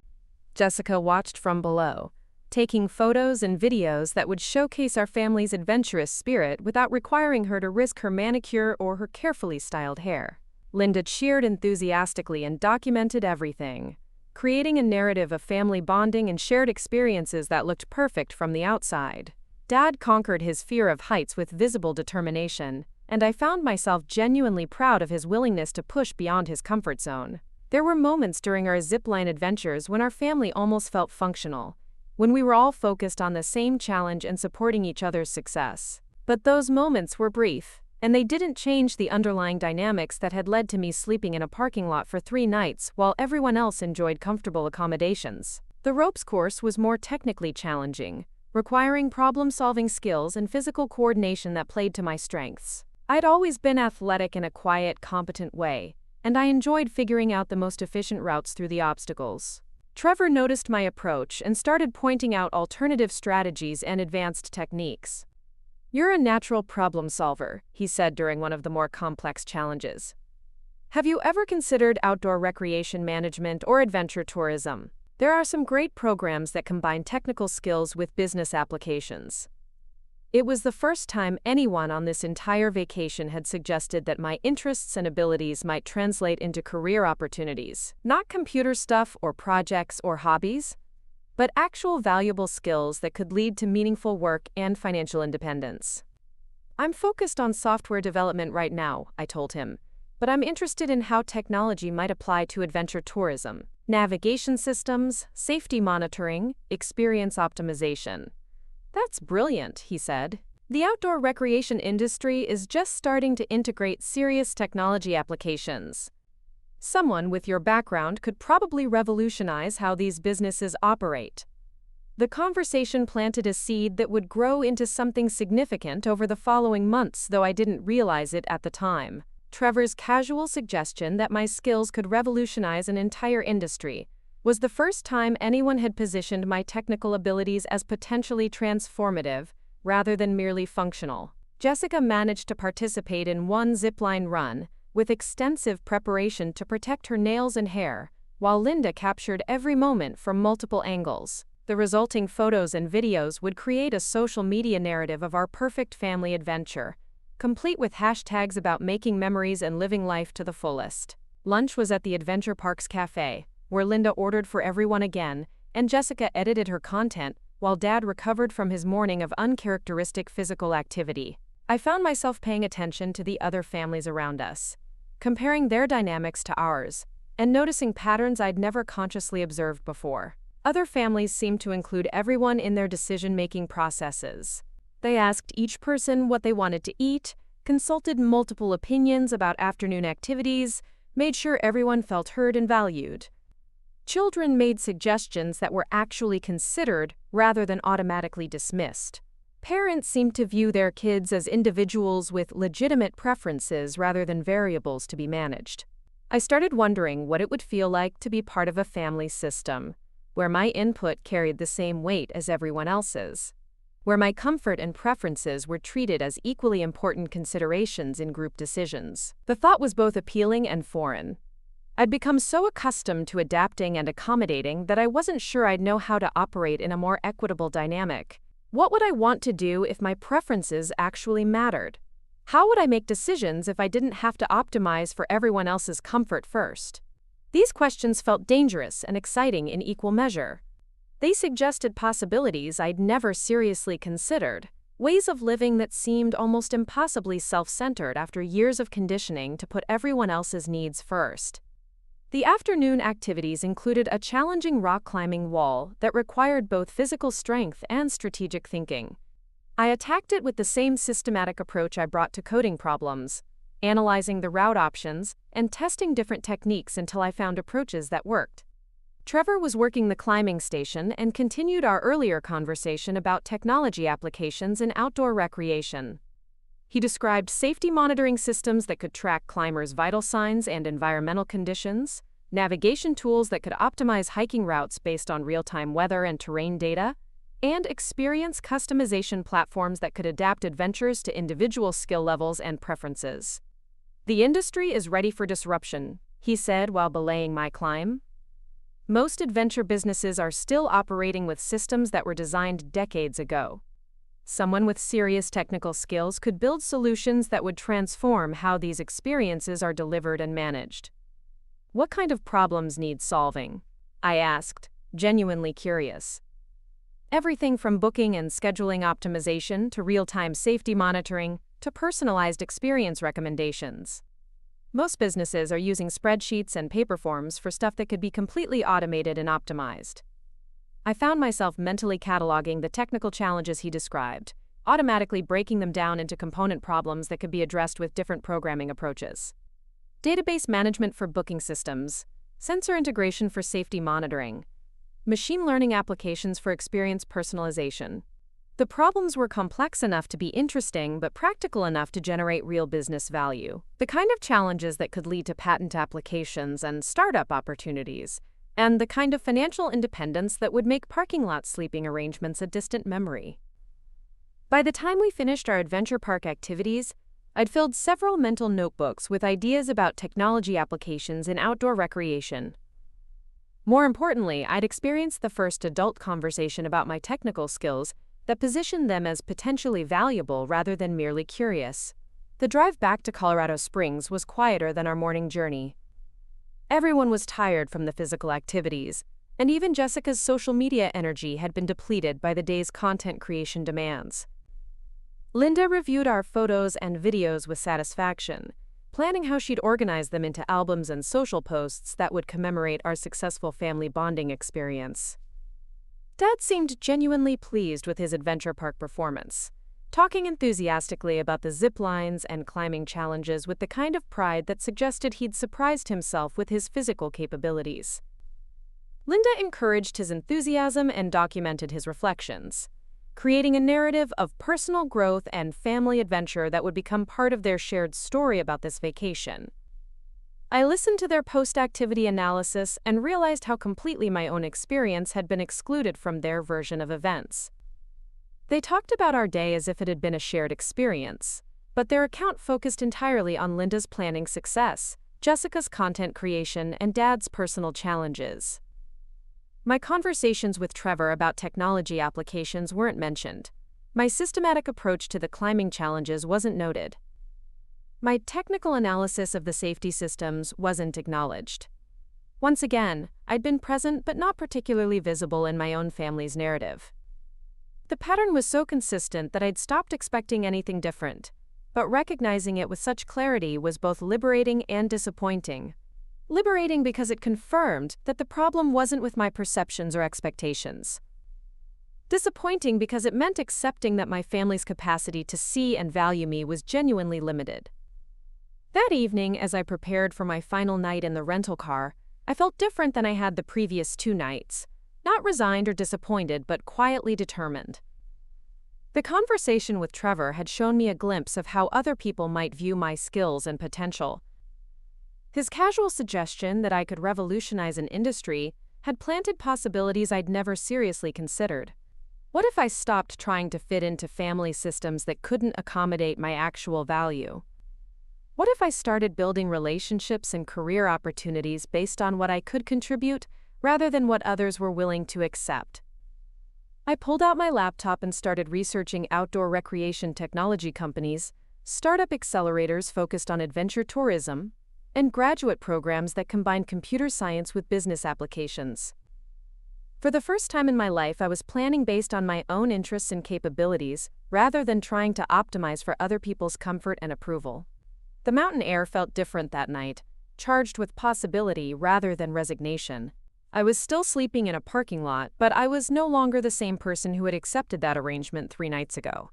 Jessica watched from below, taking photos and videos that would showcase our family's adventurous spirit without requiring her to risk her manicure or her carefully styled hair. Linda cheered enthusiastically and documented everything, creating a narrative of family bonding and shared experiences that looked perfect from the outside. Dad conquered his fear of heights with visible determination, and I found myself genuinely proud of his willingness to push beyond his comfort zone. There were moments during our zipline adventures when our family almost felt functional, when we were all focused on the same challenge and supporting each other's success. But those moments were brief, and they didn't change the underlying dynamics that had led to me sleeping in a parking lot for 3 nights while everyone else enjoyed comfortable accommodations. The ropes course was more technically challenging, requiring problem-solving skills and physical coordination that played to my strengths. I'd always been athletic in a quiet, competent way, and I enjoyed figuring out the most efficient routes through the obstacles. Trevor noticed my approach and started pointing out alternative strategies and advanced techniques. "You're a natural problem solver," he said during one of the more complex challenges. "Have you ever considered outdoor recreation management or adventure tourism? There are some great programs that combine technical skills with business applications." It was the first time anyone on this entire vacation had suggested that my interests and abilities might translate into career opportunities. Not computer stuff or projects or hobbies, but actual valuable skills that could lead to meaningful work and financial independence. "I'm focused on software development right now," I told him, "but I'm interested in how technology might apply to adventure tourism, navigation systems, safety monitoring, experience optimization." "That's brilliant," he said. "The outdoor recreation industry is just starting to integrate serious technology applications. Someone with your background could probably revolutionize how these businesses operate." The conversation planted a seed that would grow into something significant over the following months, though I didn't realize it at the time. Trevor's casual suggestion that my skills could revolutionize an entire industry was the first time anyone had positioned my technical abilities as potentially transformative, rather than merely functional. Jessica managed to participate in one zipline run, with extensive preparation to protect her nails and hair, while Linda captured every moment from multiple angles. The resulting photos and videos would create a social media narrative of our perfect family adventure, complete with hashtags about making memories and living life to the fullest. Lunch was at the Adventure Parks Cafe, where Linda ordered for everyone again, and Jessica edited her content, while Dad recovered from his morning of uncharacteristic physical activity. I found myself paying attention to the other families around us, comparing their dynamics to ours, and noticing patterns I'd never consciously observed before. Other families seemed to include everyone in their decision-making processes. They asked each person what they wanted to eat, consulted multiple opinions about afternoon activities, made sure everyone felt heard and valued. Children made suggestions that were actually considered rather than automatically dismissed. Parents seemed to view their kids as individuals with legitimate preferences rather than variables to be managed. I started wondering what it would feel like to be part of a family system, where my input carried the same weight as everyone else's, where my comfort and preferences were treated as equally important considerations in group decisions. The thought was both appealing and foreign. I'd become so accustomed to adapting and accommodating that I wasn't sure I'd know how to operate in a more equitable dynamic. What would I want to do if my preferences actually mattered? How would I make decisions if I didn't have to optimize for everyone else's comfort first? These questions felt dangerous and exciting in equal measure. They suggested possibilities I'd never seriously considered, ways of living that seemed almost impossibly self-centered after years of conditioning to put everyone else's needs first. The afternoon activities included a challenging rock climbing wall that required both physical strength and strategic thinking. I attacked it with the same systematic approach I brought to coding problems, analyzing the route options and testing different techniques until I found approaches that worked. Trevor was working the climbing station and continued our earlier conversation about technology applications in outdoor recreation. He described safety monitoring systems that could track climbers' vital signs and environmental conditions, navigation tools that could optimize hiking routes based on real-time weather and terrain data, and experience customization platforms that could adapt adventures to individual skill levels and preferences. "The industry is ready for disruption," he said while belaying my climb. "Most adventure businesses are still operating with systems that were designed decades ago. Someone with serious technical skills could build solutions that would transform how these experiences are delivered and managed." "What kind of problems need solving?" I asked, genuinely curious. "Everything from booking and scheduling optimization to real-time safety monitoring to personalized experience recommendations. Most businesses are using spreadsheets and paper forms for stuff that could be completely automated and optimized." I found myself mentally cataloging the technical challenges he described, automatically breaking them down into component problems that could be addressed with different programming approaches. Database management for booking systems, sensor integration for safety monitoring, machine learning applications for experience personalization. The problems were complex enough to be interesting but practical enough to generate real business value. The kind of challenges that could lead to patent applications and startup opportunities, and the kind of financial independence that would make parking lot sleeping arrangements a distant memory. By the time we finished our adventure park activities, I'd filled several mental notebooks with ideas about technology applications in outdoor recreation. More importantly, I'd experienced the first adult conversation about my technical skills that positioned them as potentially valuable rather than merely curious. The drive back to Colorado Springs was quieter than our morning journey. Everyone was tired from the physical activities, and even Jessica's social media energy had been depleted by the day's content creation demands. Linda reviewed our photos and videos with satisfaction, planning how she'd organize them into albums and social posts that would commemorate our successful family bonding experience. Dad seemed genuinely pleased with his adventure park performance, talking enthusiastically about the zip lines and climbing challenges with the kind of pride that suggested he'd surprised himself with his physical capabilities. Linda encouraged his enthusiasm and documented his reflections, creating a narrative of personal growth and family adventure that would become part of their shared story about this vacation. I listened to their post-activity analysis and realized how completely my own experience had been excluded from their version of events. They talked about our day as if it had been a shared experience, but their account focused entirely on Linda's planning success, Jessica's content creation, and Dad's personal challenges. My conversations with Trevor about technology applications weren't mentioned. My systematic approach to the climbing challenges wasn't noted. My technical analysis of the safety systems wasn't acknowledged. Once again, I'd been present but not particularly visible in my own family's narrative. The pattern was so consistent that I'd stopped expecting anything different, but recognizing it with such clarity was both liberating and disappointing. Liberating because it confirmed that the problem wasn't with my perceptions or expectations. Disappointing because it meant accepting that my family's capacity to see and value me was genuinely limited. That evening, as I prepared for my final night in the rental car, I felt different than I had the previous 2 nights, not resigned or disappointed, but quietly determined. The conversation with Trevor had shown me a glimpse of how other people might view my skills and potential. His casual suggestion that I could revolutionize an industry had planted possibilities I'd never seriously considered. What if I stopped trying to fit into family systems that couldn't accommodate my actual value? What if I started building relationships and career opportunities based on what I could contribute rather than what others were willing to accept? I pulled out my laptop and started researching outdoor recreation technology companies, startup accelerators focused on adventure tourism, and graduate programs that combined computer science with business applications. For the first time in my life, I was planning based on my own interests and capabilities, rather than trying to optimize for other people's comfort and approval. The mountain air felt different that night, charged with possibility rather than resignation. I was still sleeping in a parking lot, but I was no longer the same person who had accepted that arrangement 3 nights ago.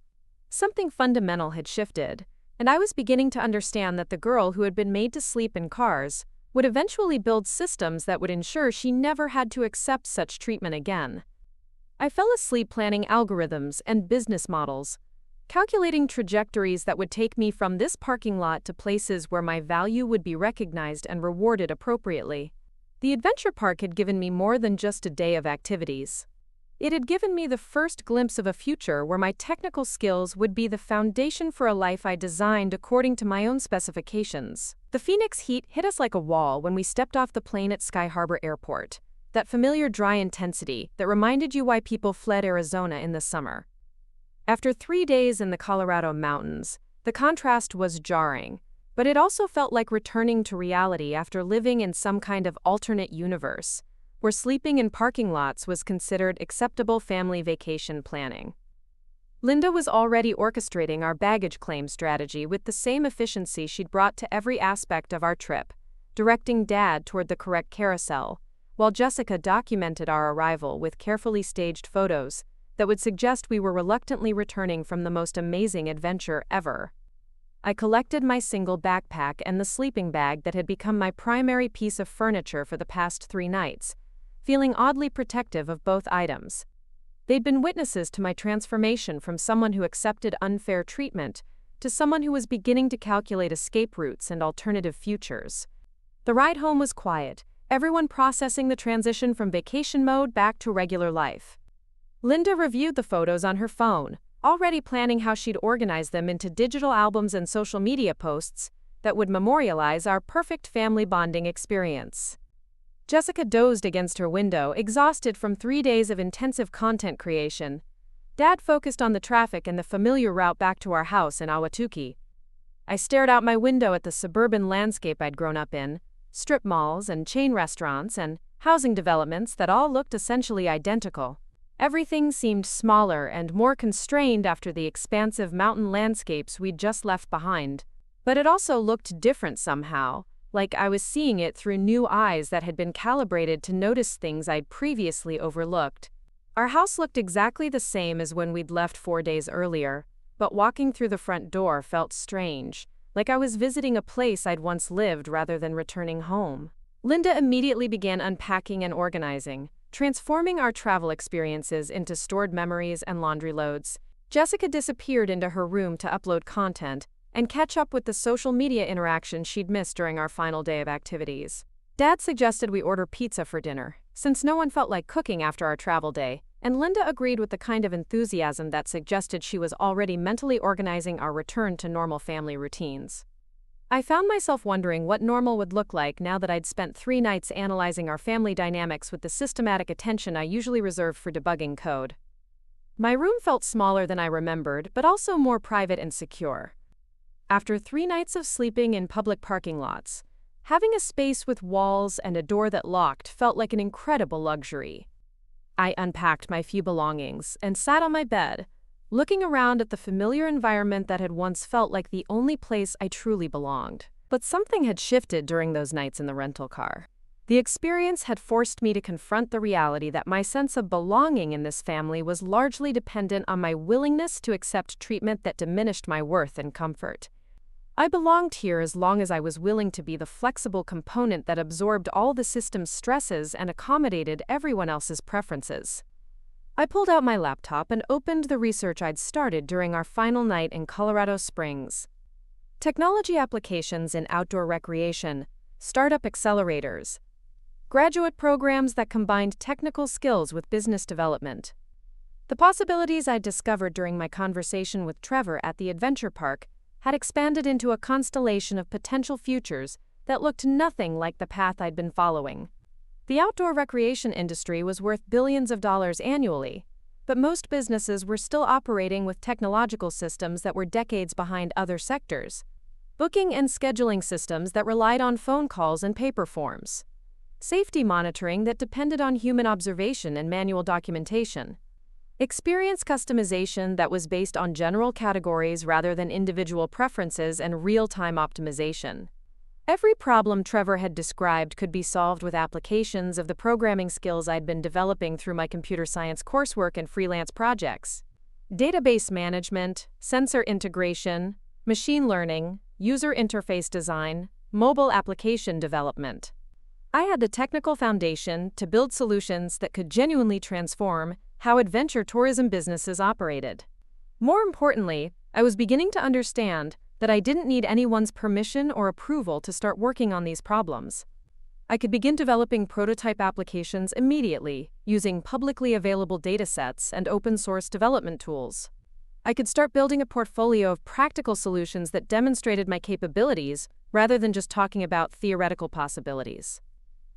Something fundamental had shifted, and I was beginning to understand that the girl who had been made to sleep in cars would eventually build systems that would ensure she never had to accept such treatment again. I fell asleep planning algorithms and business models, calculating trajectories that would take me from this parking lot to places where my value would be recognized and rewarded appropriately. The adventure park had given me more than just a day of activities. It had given me the first glimpse of a future where my technical skills would be the foundation for a life I designed according to my own specifications. The Phoenix heat hit us like a wall when we stepped off the plane at Sky Harbor Airport, that familiar dry intensity that reminded you why people fled Arizona in the summer. After 3 days in the Colorado mountains, the contrast was jarring, but it also felt like returning to reality after living in some kind of alternate universe, where sleeping in parking lots was considered acceptable family vacation planning. Linda was already orchestrating our baggage claim strategy with the same efficiency she'd brought to every aspect of our trip, directing Dad toward the correct carousel, while Jessica documented our arrival with carefully staged photos that would suggest we were reluctantly returning from the most amazing adventure ever. I collected my single backpack and the sleeping bag that had become my primary piece of furniture for the past 3 nights, feeling oddly protective of both items. They'd been witnesses to my transformation from someone who accepted unfair treatment to someone who was beginning to calculate escape routes and alternative futures. The ride home was quiet, everyone processing the transition from vacation mode back to regular life. Linda reviewed the photos on her phone, already planning how she'd organize them into digital albums and social media posts that would memorialize our perfect family bonding experience. Jessica dozed against her window, exhausted from 3 days of intensive content creation. Dad focused on the traffic and the familiar route back to our house in Ahwatukee. I stared out my window at the suburban landscape I'd grown up in, strip malls and chain restaurants and housing developments that all looked essentially identical. Everything seemed smaller and more constrained after the expansive mountain landscapes we'd just left behind. But it also looked different somehow, like I was seeing it through new eyes that had been calibrated to notice things I'd previously overlooked. Our house looked exactly the same as when we'd left 4 days earlier, but walking through the front door felt strange, like I was visiting a place I'd once lived rather than returning home. Linda immediately began unpacking and organizing, transforming our travel experiences into stored memories and laundry loads. Jessica disappeared into her room to upload content and catch up with the social media interaction she'd missed during our final day of activities. Dad suggested we order pizza for dinner, since no one felt like cooking after our travel day, and Linda agreed with the kind of enthusiasm that suggested she was already mentally organizing our return to normal family routines. I found myself wondering what normal would look like now that I'd spent 3 nights analyzing our family dynamics with the systematic attention I usually reserve for debugging code. My room felt smaller than I remembered, but also more private and secure. After 3 nights of sleeping in public parking lots, having a space with walls and a door that locked felt like an incredible luxury. I unpacked my few belongings and sat on my bed, looking around at the familiar environment that had once felt like the only place I truly belonged. But something had shifted during those nights in the rental car. The experience had forced me to confront the reality that my sense of belonging in this family was largely dependent on my willingness to accept treatment that diminished my worth and comfort. I belonged here as long as I was willing to be the flexible component that absorbed all the system's stresses and accommodated everyone else's preferences. I pulled out my laptop and opened the research I'd started during our final night in Colorado Springs. Technology applications in outdoor recreation, startup accelerators, graduate programs that combined technical skills with business development. The possibilities I'd discovered during my conversation with Trevor at the adventure park had expanded into a constellation of potential futures that looked nothing like the path I'd been following. The outdoor recreation industry was worth billions of dollars annually, but most businesses were still operating with technological systems that were decades behind other sectors. Booking and scheduling systems that relied on phone calls and paper forms. Safety monitoring that depended on human observation and manual documentation. Experience customization that was based on general categories rather than individual preferences and real-time optimization. Every problem Trevor had described could be solved with applications of the programming skills I'd been developing through my computer science coursework and freelance projects. Database management, sensor integration, machine learning, user interface design, mobile application development. I had the technical foundation to build solutions that could genuinely transform how adventure tourism businesses operated. More importantly, I was beginning to understand that I didn't need anyone's permission or approval to start working on these problems. I could begin developing prototype applications immediately, using publicly available datasets and open-source development tools. I could start building a portfolio of practical solutions that demonstrated my capabilities rather than just talking about theoretical possibilities.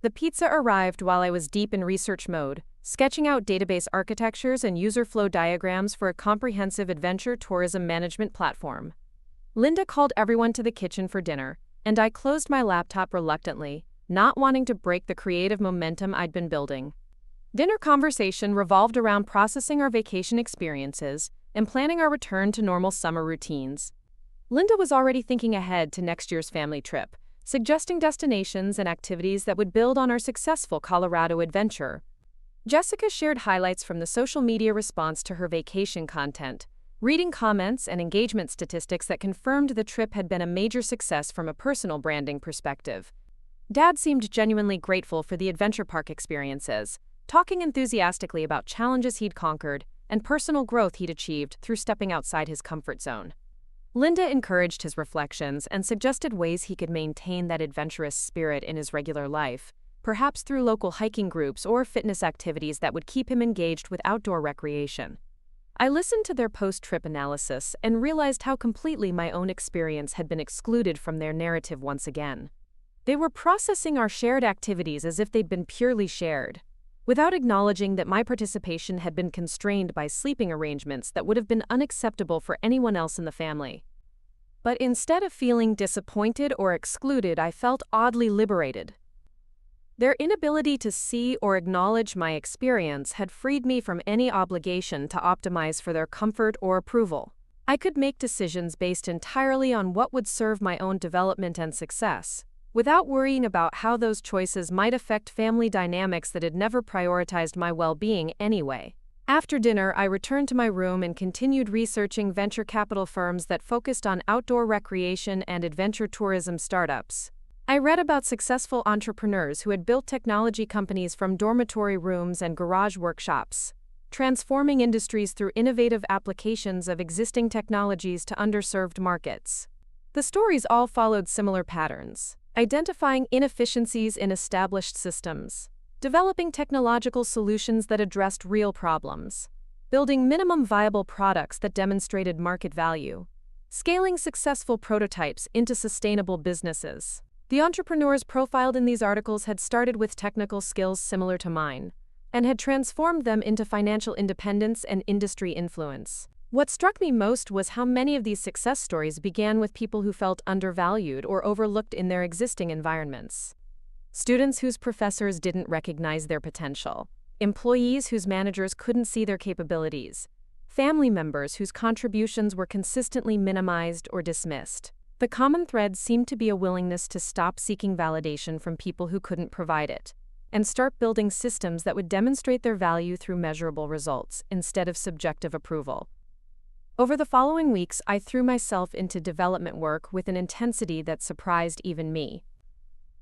The pizza arrived while I was deep in research mode, sketching out database architectures and user flow diagrams for a comprehensive adventure tourism management platform. Linda called everyone to the kitchen for dinner, and I closed my laptop reluctantly, not wanting to break the creative momentum I'd been building. Dinner conversation revolved around processing our vacation experiences and planning our return to normal summer routines. Linda was already thinking ahead to next year's family trip, suggesting destinations and activities that would build on our successful Colorado adventure. Jessica shared highlights from the social media response to her vacation content, reading comments and engagement statistics that confirmed the trip had been a major success from a personal branding perspective. Dad seemed genuinely grateful for the adventure park experiences, talking enthusiastically about challenges he'd conquered and personal growth he'd achieved through stepping outside his comfort zone. Linda encouraged his reflections and suggested ways he could maintain that adventurous spirit in his regular life, perhaps through local hiking groups or fitness activities that would keep him engaged with outdoor recreation. I listened to their post-trip analysis and realized how completely my own experience had been excluded from their narrative once again. They were processing our shared activities as if they'd been purely shared, without acknowledging that my participation had been constrained by sleeping arrangements that would have been unacceptable for anyone else in the family. But instead of feeling disappointed or excluded, I felt oddly liberated. Their inability to see or acknowledge my experience had freed me from any obligation to optimize for their comfort or approval. I could make decisions based entirely on what would serve my own development and success, without worrying about how those choices might affect family dynamics that had never prioritized my well-being anyway. After dinner, I returned to my room and continued researching venture capital firms that focused on outdoor recreation and adventure tourism startups. I read about successful entrepreneurs who had built technology companies from dormitory rooms and garage workshops, transforming industries through innovative applications of existing technologies to underserved markets. The stories all followed similar patterns: identifying inefficiencies in established systems, developing technological solutions that addressed real problems, building minimum viable products that demonstrated market value, scaling successful prototypes into sustainable businesses. The entrepreneurs profiled in these articles had started with technical skills similar to mine, and had transformed them into financial independence and industry influence. What struck me most was how many of these success stories began with people who felt undervalued or overlooked in their existing environments. Students whose professors didn't recognize their potential, employees whose managers couldn't see their capabilities, family members whose contributions were consistently minimized or dismissed. The common thread seemed to be a willingness to stop seeking validation from people who couldn't provide it, and start building systems that would demonstrate their value through measurable results instead of subjective approval. Over the following weeks, I threw myself into development work with an intensity that surprised even me.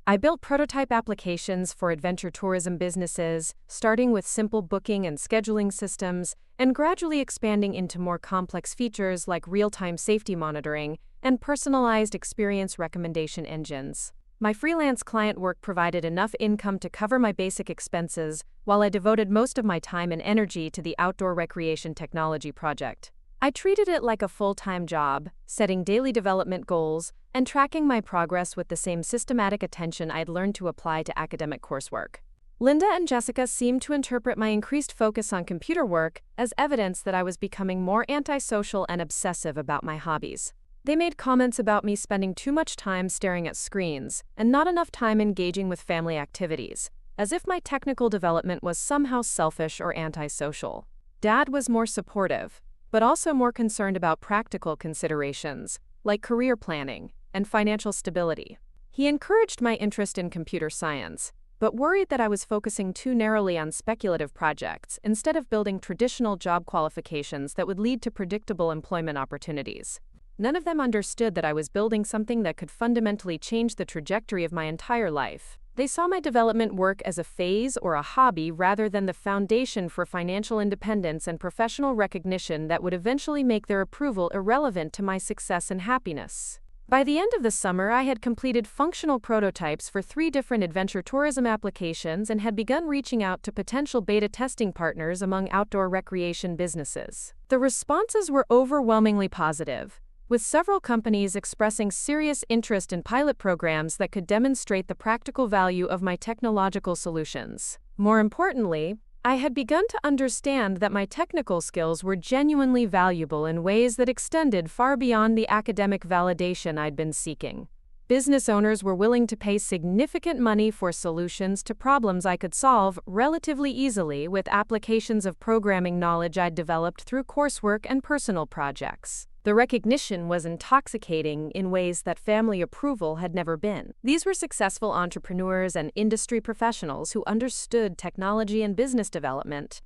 I built prototype applications for adventure tourism businesses, starting with simple booking and scheduling systems, and gradually expanding into more complex features like real-time safety monitoring and personalized experience recommendation engines. My freelance client work provided enough income to cover my basic expenses, while I devoted most of my time and energy to the outdoor recreation technology project. I treated it like a full-time job, setting daily development goals and tracking my progress with the same systematic attention I'd learned to apply to academic coursework. Linda and Jessica seemed to interpret my increased focus on computer work as evidence that I was becoming more antisocial and obsessive about my hobbies. They made comments about me spending too much time staring at screens and not enough time engaging with family activities, as if my technical development was somehow selfish or antisocial. Dad was more supportive, but also more concerned about practical considerations, like career planning and financial stability. He encouraged my interest in computer science, but worried that I was focusing too narrowly on speculative projects instead of building traditional job qualifications that would lead to predictable employment opportunities. None of them understood that I was building something that could fundamentally change the trajectory of my entire life. They saw my development work as a phase or a hobby rather than the foundation for financial independence and professional recognition that would eventually make their approval irrelevant to my success and happiness. By the end of the summer, I had completed functional prototypes for 3 different adventure tourism applications and had begun reaching out to potential beta testing partners among outdoor recreation businesses. The responses were overwhelmingly positive, with several companies expressing serious interest in pilot programs that could demonstrate the practical value of my technological solutions. More importantly, I had begun to understand that my technical skills were genuinely valuable in ways that extended far beyond the academic validation I'd been seeking. Business owners were willing to pay significant money for solutions to problems I could solve relatively easily with applications of programming knowledge I'd developed through coursework and personal projects. The recognition was intoxicating in ways that family approval had never been. These were successful entrepreneurs and industry professionals who understood technology and business development,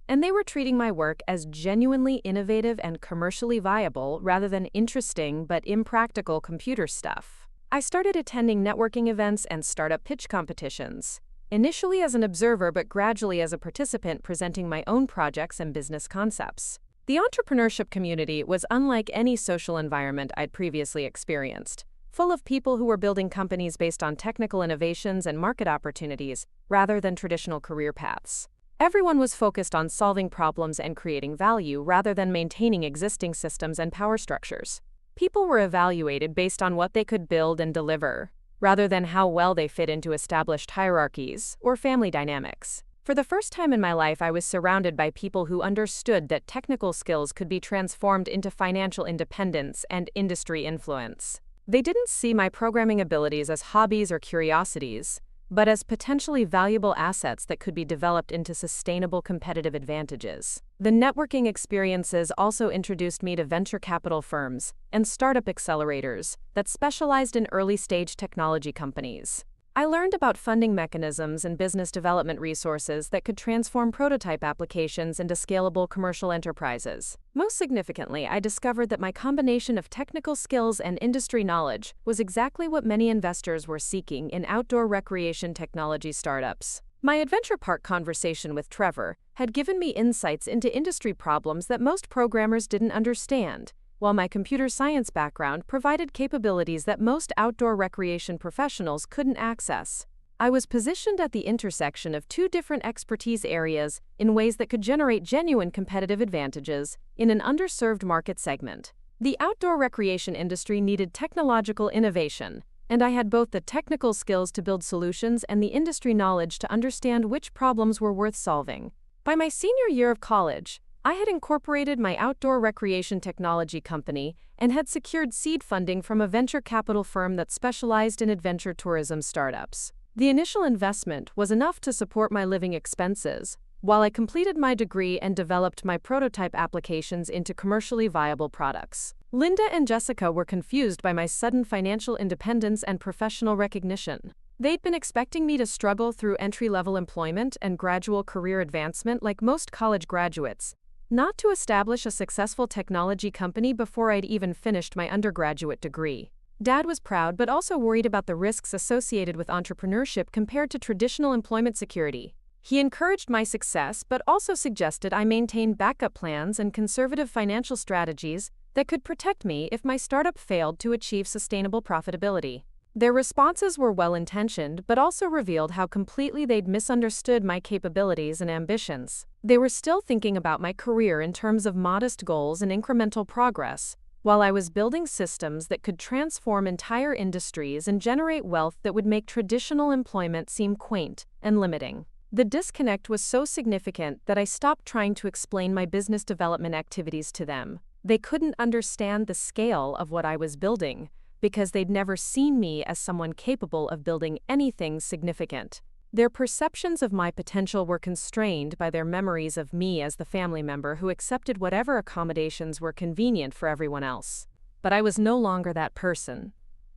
and they were treating my work as genuinely innovative and commercially viable rather than interesting but impractical computer stuff. I started attending networking events and startup pitch competitions, initially as an observer but gradually as a participant presenting my own projects and business concepts. The entrepreneurship community was unlike any social environment I'd previously experienced. full of people who were building companies based on technical innovations and market opportunities, rather than traditional career paths. Everyone was focused on solving problems and creating value rather than maintaining existing systems and power structures. People were evaluated based on what they could build and deliver, rather than how well they fit into established hierarchies or family dynamics. For the first time in my life, I was surrounded by people who understood that technical skills could be transformed into financial independence and industry influence. They didn't see my programming abilities as hobbies or curiosities, but as potentially valuable assets that could be developed into sustainable competitive advantages. The networking experiences also introduced me to venture capital firms and startup accelerators that specialized in early-stage technology companies. I learned about funding mechanisms and business development resources that could transform prototype applications into scalable commercial enterprises. Most significantly, I discovered that my combination of technical skills and industry knowledge was exactly what many investors were seeking in outdoor recreation technology startups. My adventure park conversation with Trevor had given me insights into industry problems that most programmers didn't understand, while my computer science background provided capabilities that most outdoor recreation professionals couldn't access. I was positioned at the intersection of two different expertise areas in ways that could generate genuine competitive advantages in an underserved market segment. The outdoor recreation industry needed technological innovation, and I had both the technical skills to build solutions and the industry knowledge to understand which problems were worth solving. By my senior year of college, I had incorporated my outdoor recreation technology company and had secured seed funding from a venture capital firm that specialized in adventure tourism startups. The initial investment was enough to support my living expenses, while I completed my degree and developed my prototype applications into commercially viable products. Linda and Jessica were confused by my sudden financial independence and professional recognition. They'd been expecting me to struggle through entry-level employment and gradual career advancement like most college graduates, not to establish a successful technology company before I'd even finished my undergraduate degree. Dad was proud but also worried about the risks associated with entrepreneurship compared to traditional employment security. He encouraged my success but also suggested I maintain backup plans and conservative financial strategies that could protect me if my startup failed to achieve sustainable profitability. Their responses were well-intentioned but also revealed how completely they'd misunderstood my capabilities and ambitions. They were still thinking about my career in terms of modest goals and incremental progress, while I was building systems that could transform entire industries and generate wealth that would make traditional employment seem quaint and limiting. The disconnect was so significant that I stopped trying to explain my business development activities to them. They couldn't understand the scale of what I was building, because they'd never seen me as someone capable of building anything significant. Their perceptions of my potential were constrained by their memories of me as the family member who accepted whatever accommodations were convenient for everyone else. But I was no longer that person.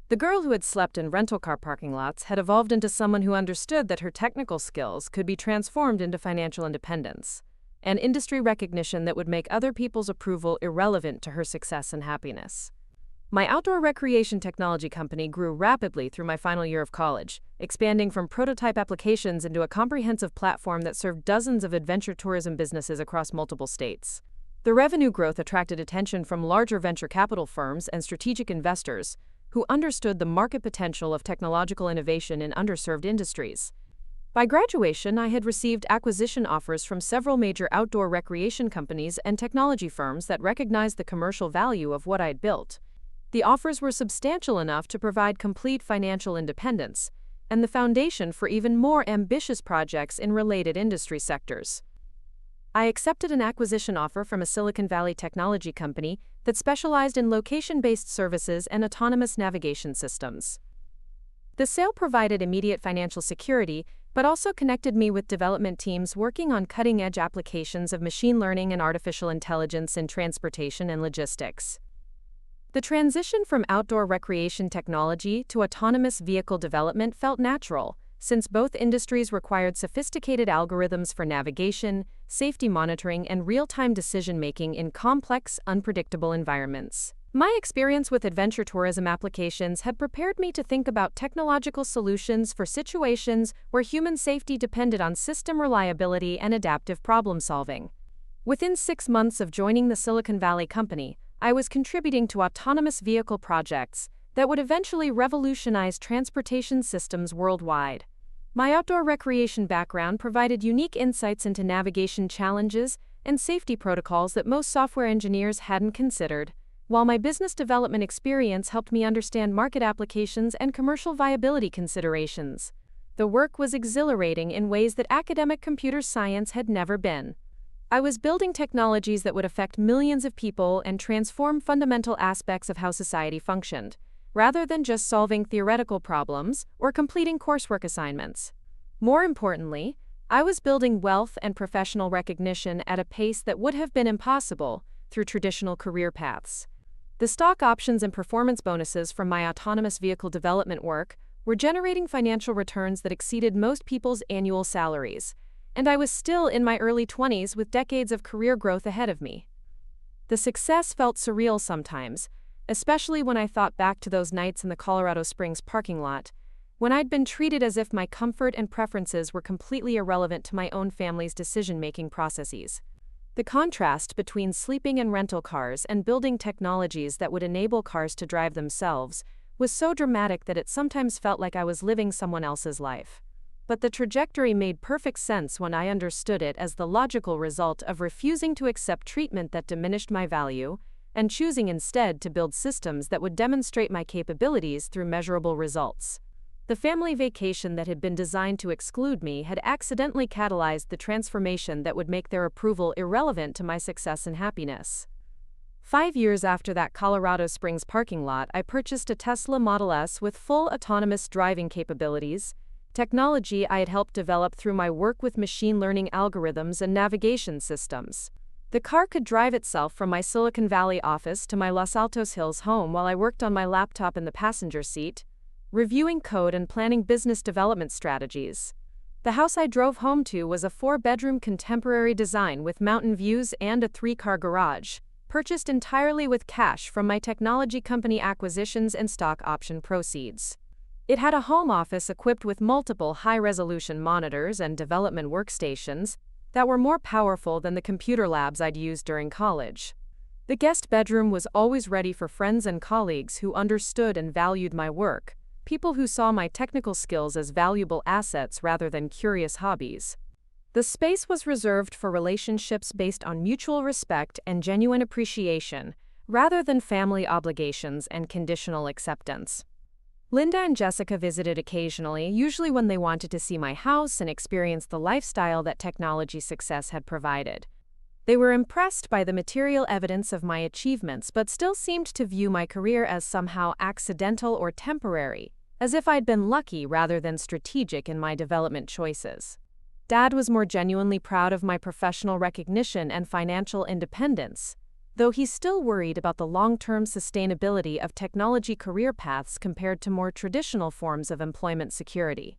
The girl who had slept in rental car parking lots had evolved into someone who understood that her technical skills could be transformed into financial independence, and industry recognition that would make other people's approval irrelevant to her success and happiness. My outdoor recreation technology company grew rapidly through my final year of college, expanding from prototype applications into a comprehensive platform that served dozens of adventure tourism businesses across multiple states. The revenue growth attracted attention from larger venture capital firms and strategic investors who understood the market potential of technological innovation in underserved industries. By graduation, I had received acquisition offers from several major outdoor recreation companies and technology firms that recognized the commercial value of what I'd built. The offers were substantial enough to provide complete financial independence and the foundation for even more ambitious projects in related industry sectors. I accepted an acquisition offer from a Silicon Valley technology company that specialized in location-based services and autonomous navigation systems. The sale provided immediate financial security, but also connected me with development teams working on cutting-edge applications of machine learning and artificial intelligence in transportation and logistics. The transition from outdoor recreation technology to autonomous vehicle development felt natural, since both industries required sophisticated algorithms for navigation, safety monitoring, and real-time decision-making in complex, unpredictable environments. My experience with adventure tourism applications had prepared me to think about technological solutions for situations where human safety depended on system reliability and adaptive problem-solving. Within 6 months of joining the Silicon Valley company, I was contributing to autonomous vehicle projects that would eventually revolutionize transportation systems worldwide. My outdoor recreation background provided unique insights into navigation challenges and safety protocols that most software engineers hadn't considered, while my business development experience helped me understand market applications and commercial viability considerations. The work was exhilarating in ways that academic computer science had never been. I was building technologies that would affect millions of people and transform fundamental aspects of how society functioned, rather than just solving theoretical problems or completing coursework assignments. More importantly, I was building wealth and professional recognition at a pace that would have been impossible through traditional career paths. The stock options and performance bonuses from my autonomous vehicle development work were generating financial returns that exceeded most people's annual salaries, and I was still in my early 20s with decades of career growth ahead of me. The success felt surreal sometimes, especially when I thought back to those nights in the Colorado Springs parking lot, when I'd been treated as if my comfort and preferences were completely irrelevant to my own family's decision-making processes. The contrast between sleeping in rental cars and building technologies that would enable cars to drive themselves was so dramatic that it sometimes felt like I was living someone else's life. But the trajectory made perfect sense when I understood it as the logical result of refusing to accept treatment that diminished my value and choosing instead to build systems that would demonstrate my capabilities through measurable results. The family vacation that had been designed to exclude me had accidentally catalyzed the transformation that would make their approval irrelevant to my success and happiness. 5 years after that Colorado Springs parking lot, I purchased a Tesla Model S with full autonomous driving capabilities, technology I had helped develop through my work with machine learning algorithms and navigation systems. The car could drive itself from my Silicon Valley office to my Los Altos Hills home while I worked on my laptop in the passenger seat, reviewing code and planning business development strategies. The house I drove home to was a 4-bedroom contemporary design with mountain views and a 3-car garage, purchased entirely with cash from my technology company acquisitions and stock option proceeds. It had a home office equipped with multiple high-resolution monitors and development workstations that were more powerful than the computer labs I'd used during college. The guest bedroom was always ready for friends and colleagues who understood and valued my work, people who saw my technical skills as valuable assets rather than curious hobbies. The space was reserved for relationships based on mutual respect and genuine appreciation, rather than family obligations and conditional acceptance. Linda and Jessica visited occasionally, usually when they wanted to see my house and experience the lifestyle that technology success had provided. They were impressed by the material evidence of my achievements but still seemed to view my career as somehow accidental or temporary, as if I'd been lucky rather than strategic in my development choices. Dad was more genuinely proud of my professional recognition and financial independence, though he's still worried about the long-term sustainability of technology career paths compared to more traditional forms of employment security.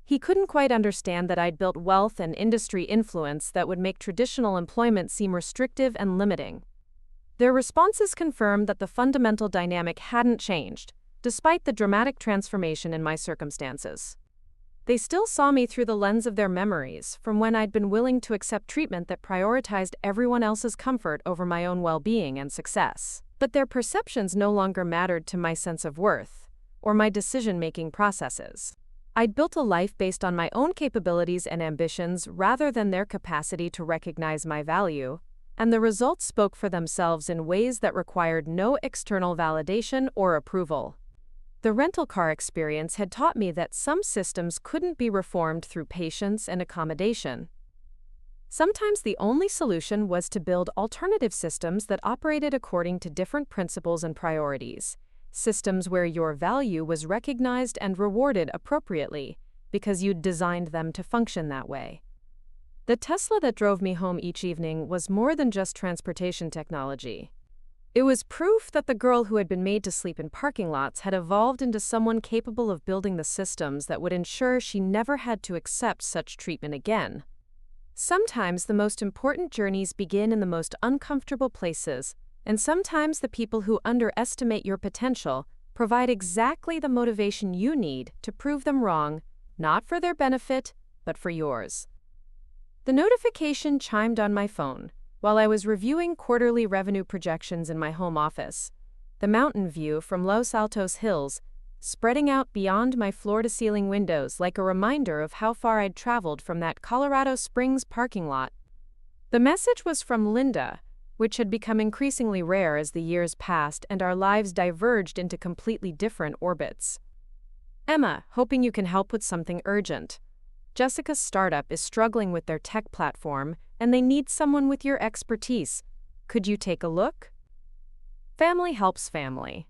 He couldn't quite understand that I'd built wealth and industry influence that would make traditional employment seem restrictive and limiting. Their responses confirmed that the fundamental dynamic hadn't changed, despite the dramatic transformation in my circumstances. They still saw me through the lens of their memories, from when I'd been willing to accept treatment that prioritized everyone else's comfort over my own well-being and success. But their perceptions no longer mattered to my sense of worth, or my decision-making processes. I'd built a life based on my own capabilities and ambitions rather than their capacity to recognize my value, and the results spoke for themselves in ways that required no external validation or approval. The rental car experience had taught me that some systems couldn't be reformed through patience and accommodation. Sometimes the only solution was to build alternative systems that operated according to different principles and priorities, systems where your value was recognized and rewarded appropriately, because you'd designed them to function that way. The Tesla that drove me home each evening was more than just transportation technology. It was proof that the girl who had been made to sleep in parking lots had evolved into someone capable of building the systems that would ensure she never had to accept such treatment again. Sometimes the most important journeys begin in the most uncomfortable places, and sometimes the people who underestimate your potential provide exactly the motivation you need to prove them wrong, not for their benefit, but for yours. The notification chimed on my phone while I was reviewing quarterly revenue projections in my home office. the mountain view from Los Altos Hills, spreading out beyond my floor-to-ceiling windows like a reminder of how far I'd traveled from that Colorado Springs parking lot. The message was from Linda, which had become increasingly rare as the years passed and our lives diverged into completely different orbits. Emma, hoping you can help with something urgent. Jessica's startup is struggling with their tech platform, and they need someone with your expertise. Could you take a look? Family helps family.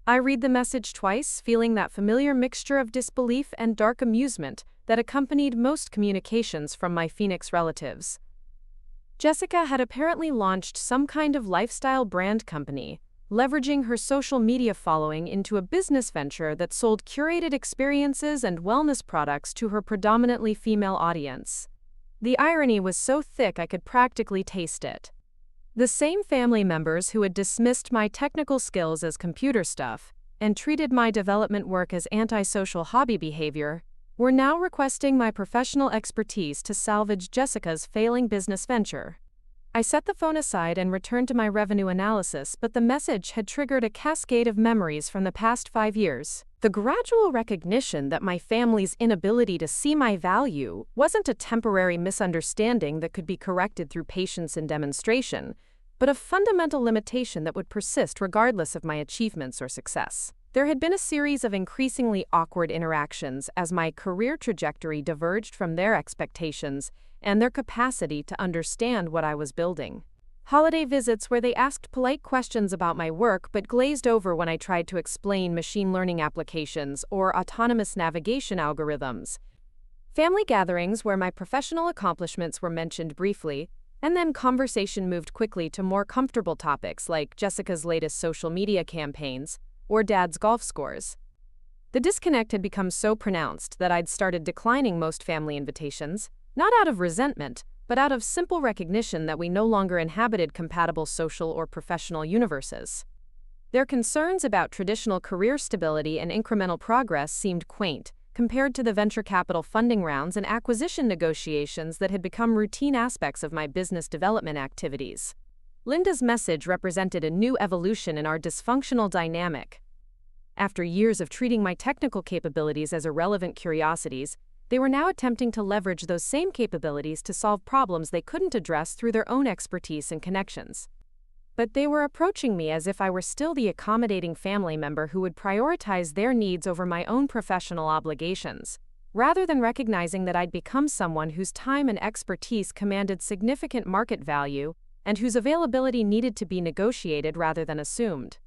I read the message twice, feeling that familiar mixture of disbelief and dark amusement that accompanied most communications from my Phoenix relatives. Jessica had apparently launched some kind of lifestyle brand company, leveraging her social media following into a business venture that sold curated experiences and wellness products to her predominantly female audience. The irony was so thick I could practically taste it. The same family members who had dismissed my technical skills as computer stuff and treated my development work as antisocial hobby behavior were now requesting my professional expertise to salvage Jessica's failing business venture. I set the phone aside and returned to my revenue analysis, but the message had triggered a cascade of memories from the past 5 years. The gradual recognition that my family's inability to see my value wasn't a temporary misunderstanding that could be corrected through patience and demonstration, but a fundamental limitation that would persist regardless of my achievements or success. There had been a series of increasingly awkward interactions as my career trajectory diverged from their expectations and their capacity to understand what I was building. Holiday visits where they asked polite questions about my work but glazed over when I tried to explain machine learning applications or autonomous navigation algorithms. Family gatherings where my professional accomplishments were mentioned briefly, and then conversation moved quickly to more comfortable topics like Jessica's latest social media campaigns or Dad's golf scores. The disconnect had become so pronounced that I'd started declining most family invitations, not out of resentment, but out of simple recognition that we no longer inhabited compatible social or professional universes. Their concerns about traditional career stability and incremental progress seemed quaint, compared to the venture capital funding rounds and acquisition negotiations that had become routine aspects of my business development activities. Linda's message represented a new evolution in our dysfunctional dynamic. After years of treating my technical capabilities as irrelevant curiosities, they were now attempting to leverage those same capabilities to solve problems they couldn't address through their own expertise and connections. But they were approaching me as if I were still the accommodating family member who would prioritize their needs over my own professional obligations, rather than recognizing that I'd become someone whose time and expertise commanded significant market value and whose availability needed to be negotiated rather than assumed.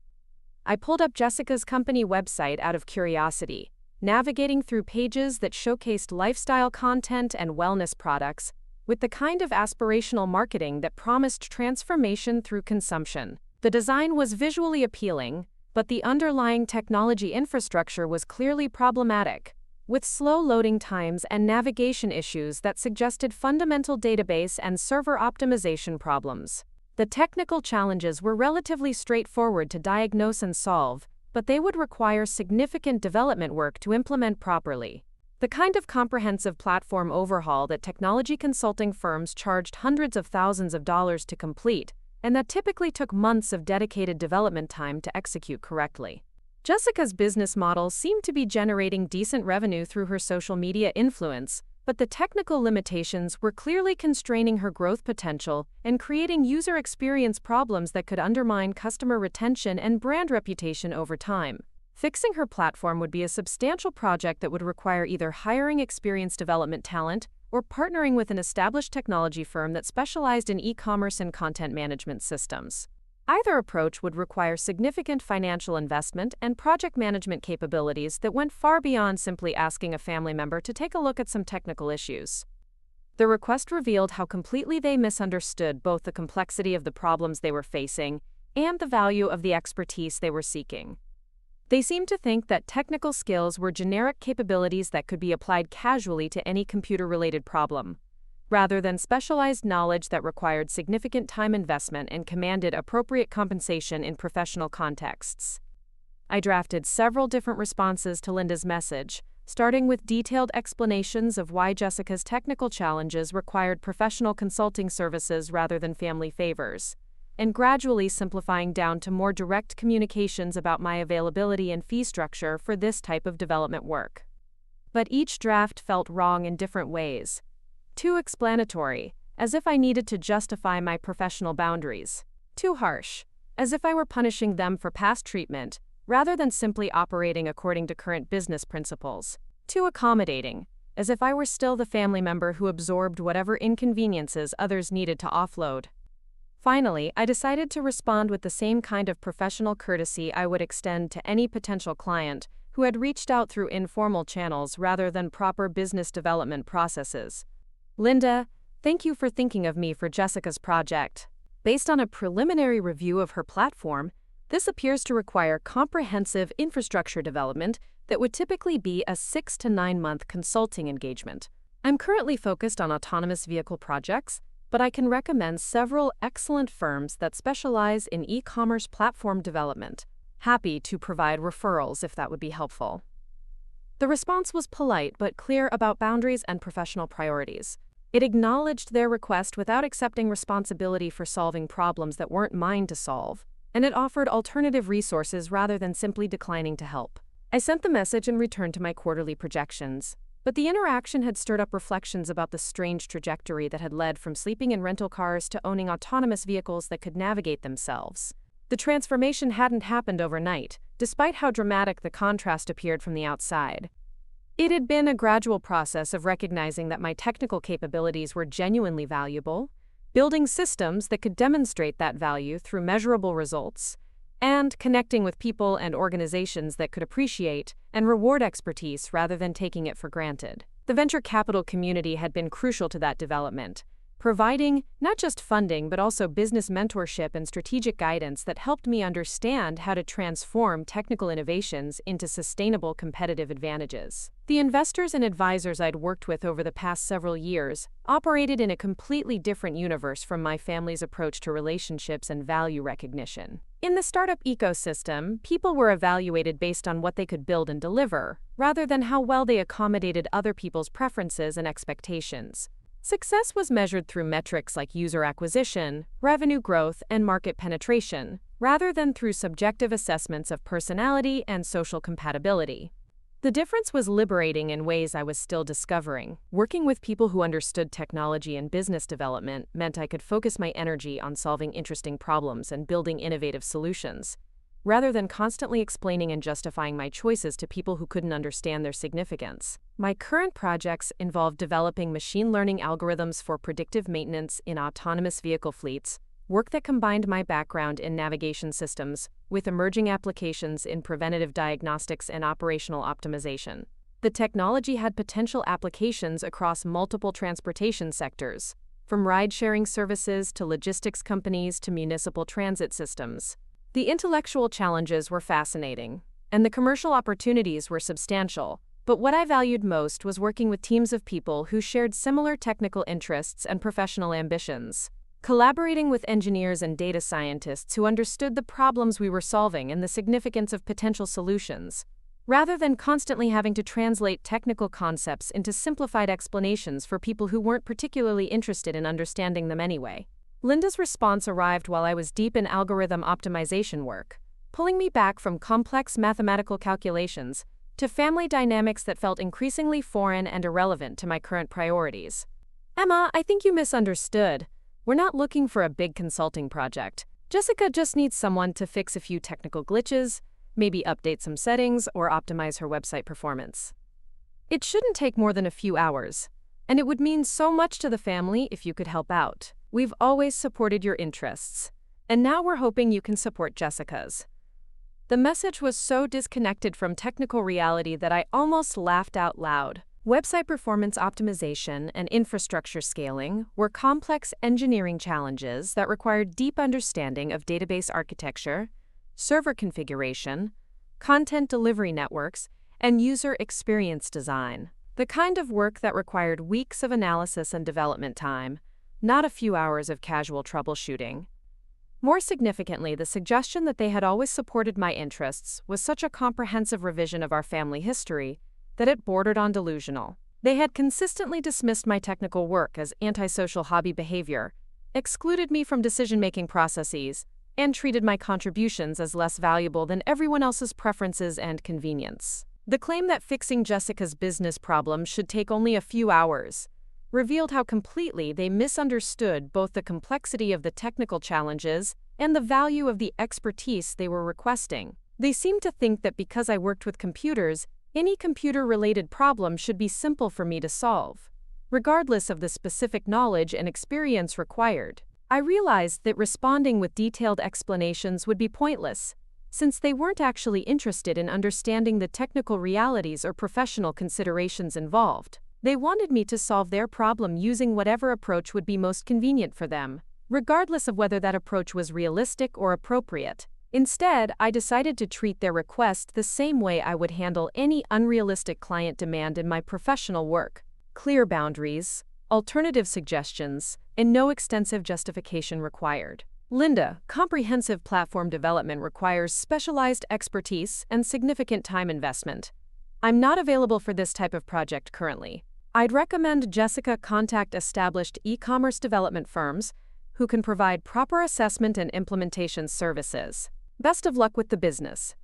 I pulled up Jessica's company website out of curiosity, navigating through pages that showcased lifestyle content and wellness products, with the kind of aspirational marketing that promised transformation through consumption. The design was visually appealing, but the underlying technology infrastructure was clearly problematic, with slow loading times and navigation issues that suggested fundamental database and server optimization problems. The technical challenges were relatively straightforward to diagnose and solve, but they would require significant development work to implement properly. The kind of comprehensive platform overhaul that technology consulting firms charged hundreds of thousands of dollars to complete, and that typically took months of dedicated development time to execute correctly. Jessica's business model seemed to be generating decent revenue through her social media influence, but the technical limitations were clearly constraining her growth potential and creating user experience problems that could undermine customer retention and brand reputation over time. Fixing her platform would be a substantial project that would require either hiring experienced development talent or partnering with an established technology firm that specialized in e-commerce and content management systems. Either approach would require significant financial investment and project management capabilities that went far beyond simply asking a family member to take a look at some technical issues. The request revealed how completely they misunderstood both the complexity of the problems they were facing and the value of the expertise they were seeking. They seemed to think that technical skills were generic capabilities that could be applied casually to any computer-related problem, rather than specialized knowledge that required significant time investment and commanded appropriate compensation in professional contexts. I drafted several different responses to Linda's message, starting with detailed explanations of why Jessica's technical challenges required professional consulting services rather than family favors, and gradually simplifying down to more direct communications about my availability and fee structure for this type of development work. But each draft felt wrong in different ways. Too explanatory, as if I needed to justify my professional boundaries. Too harsh, as if I were punishing them for past treatment, rather than simply operating according to current business principles. Too accommodating, as if I were still the family member who absorbed whatever inconveniences others needed to offload. Finally, I decided to respond with the same kind of professional courtesy I would extend to any potential client who had reached out through informal channels rather than proper business development processes. Linda, thank you for thinking of me for Jessica's project. Based on a preliminary review of her platform, this appears to require comprehensive infrastructure development that would typically be a 6 to 9 month consulting engagement. I'm currently focused on autonomous vehicle projects, but I can recommend several excellent firms that specialize in e-commerce platform development. Happy to provide referrals if that would be helpful. The response was polite but clear about boundaries and professional priorities. It acknowledged their request without accepting responsibility for solving problems that weren't mine to solve, and it offered alternative resources rather than simply declining to help. I sent the message and returned to my quarterly projections, but the interaction had stirred up reflections about the strange trajectory that had led from sleeping in rental cars to owning autonomous vehicles that could navigate themselves. The transformation hadn't happened overnight, despite how dramatic the contrast appeared from the outside. It had been a gradual process of recognizing that my technical capabilities were genuinely valuable, building systems that could demonstrate that value through measurable results, and connecting with people and organizations that could appreciate and reward expertise rather than taking it for granted. The venture capital community had been crucial to that development, providing not just funding but also business mentorship and strategic guidance that helped me understand how to transform technical innovations into sustainable competitive advantages. The investors and advisors I'd worked with over the past several years operated in a completely different universe from my family's approach to relationships and value recognition. In the startup ecosystem, people were evaluated based on what they could build and deliver, rather than how well they accommodated other people's preferences and expectations. Success was measured through metrics like user acquisition, revenue growth, and market penetration, rather than through subjective assessments of personality and social compatibility. The difference was liberating in ways I was still discovering. Working with people who understood technology and business development meant I could focus my energy on solving interesting problems and building innovative solutions, rather than constantly explaining and justifying my choices to people who couldn't understand their significance. My current projects involve developing machine learning algorithms for predictive maintenance in autonomous vehicle fleets, work that combined my background in navigation systems with emerging applications in preventative diagnostics and operational optimization. The technology had potential applications across multiple transportation sectors, from ride-sharing services to logistics companies to municipal transit systems. The intellectual challenges were fascinating, and the commercial opportunities were substantial, but what I valued most was working with teams of people who shared similar technical interests and professional ambitions. Collaborating with engineers and data scientists who understood the problems we were solving and the significance of potential solutions, rather than constantly having to translate technical concepts into simplified explanations for people who weren't particularly interested in understanding them anyway. Linda's response arrived while I was deep in algorithm optimization work, pulling me back from complex mathematical calculations to family dynamics that felt increasingly foreign and irrelevant to my current priorities. Emma, I think you misunderstood. We're not looking for a big consulting project. Jessica just needs someone to fix a few technical glitches, maybe update some settings, or optimize her website performance. It shouldn't take more than a few hours, and it would mean so much to the family if you could help out. We've always supported your interests, and now we're hoping you can support Jessica's. The message was so disconnected from technical reality that I almost laughed out loud. Website performance optimization and infrastructure scaling were complex engineering challenges that required deep understanding of database architecture, server configuration, content delivery networks, and user experience design. The kind of work that required weeks of analysis and development time, not a few hours of casual troubleshooting. More significantly, the suggestion that they had always supported my interests was such a comprehensive revision of our family history that it bordered on delusional. They had consistently dismissed my technical work as antisocial hobby behavior, excluded me from decision-making processes, and treated my contributions as less valuable than everyone else's preferences and convenience. The claim that fixing Jessica's business problem should take only a few hours revealed how completely they misunderstood both the complexity of the technical challenges and the value of the expertise they were requesting. They seemed to think that because I worked with computers, any computer-related problem should be simple for me to solve, regardless of the specific knowledge and experience required. I realized that responding with detailed explanations would be pointless, since they weren't actually interested in understanding the technical realities or professional considerations involved. They wanted me to solve their problem using whatever approach would be most convenient for them, regardless of whether that approach was realistic or appropriate. Instead, I decided to treat their request the same way I would handle any unrealistic client demand in my professional work: clear boundaries, alternative suggestions, and no extensive justification required. Linda, comprehensive platform development requires specialized expertise and significant time investment. I'm not available for this type of project currently. I'd recommend Jessica contact established e-commerce development firms who can provide proper assessment and implementation services. Best of luck with the business.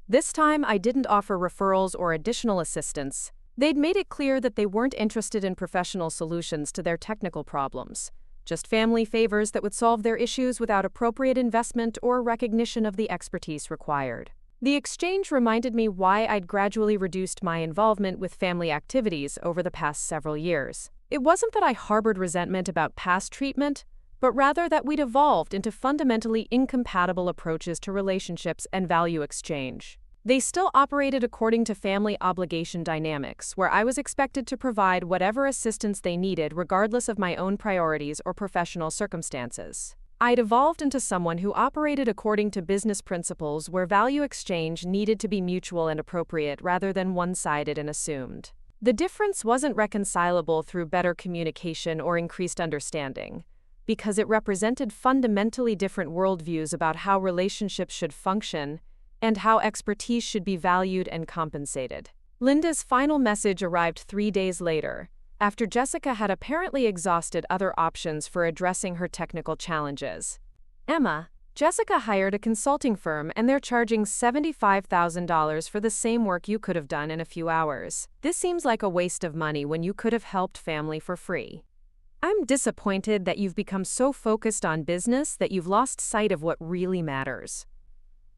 This time, I didn't offer referrals or additional assistance. They'd made it clear that they weren't interested in professional solutions to their technical problems, just family favors that would solve their issues without appropriate investment or recognition of the expertise required. The exchange reminded me why I'd gradually reduced my involvement with family activities over the past several years. It wasn't that I harbored resentment about past treatment, but rather that we'd evolved into fundamentally incompatible approaches to relationships and value exchange. They still operated according to family obligation dynamics, where I was expected to provide whatever assistance they needed regardless of my own priorities or professional circumstances. I'd evolved into someone who operated according to business principles where value exchange needed to be mutual and appropriate rather than one-sided and assumed. The difference wasn't reconcilable through better communication or increased understanding, because it represented fundamentally different worldviews about how relationships should function and how expertise should be valued and compensated. Linda's final message arrived 3 days later, after Jessica had apparently exhausted other options for addressing her technical challenges. Emma, Jessica hired a consulting firm and they're charging $75,000 for the same work you could have done in a few hours. This seems like a waste of money when you could have helped family for free. I'm disappointed that you've become so focused on business that you've lost sight of what really matters.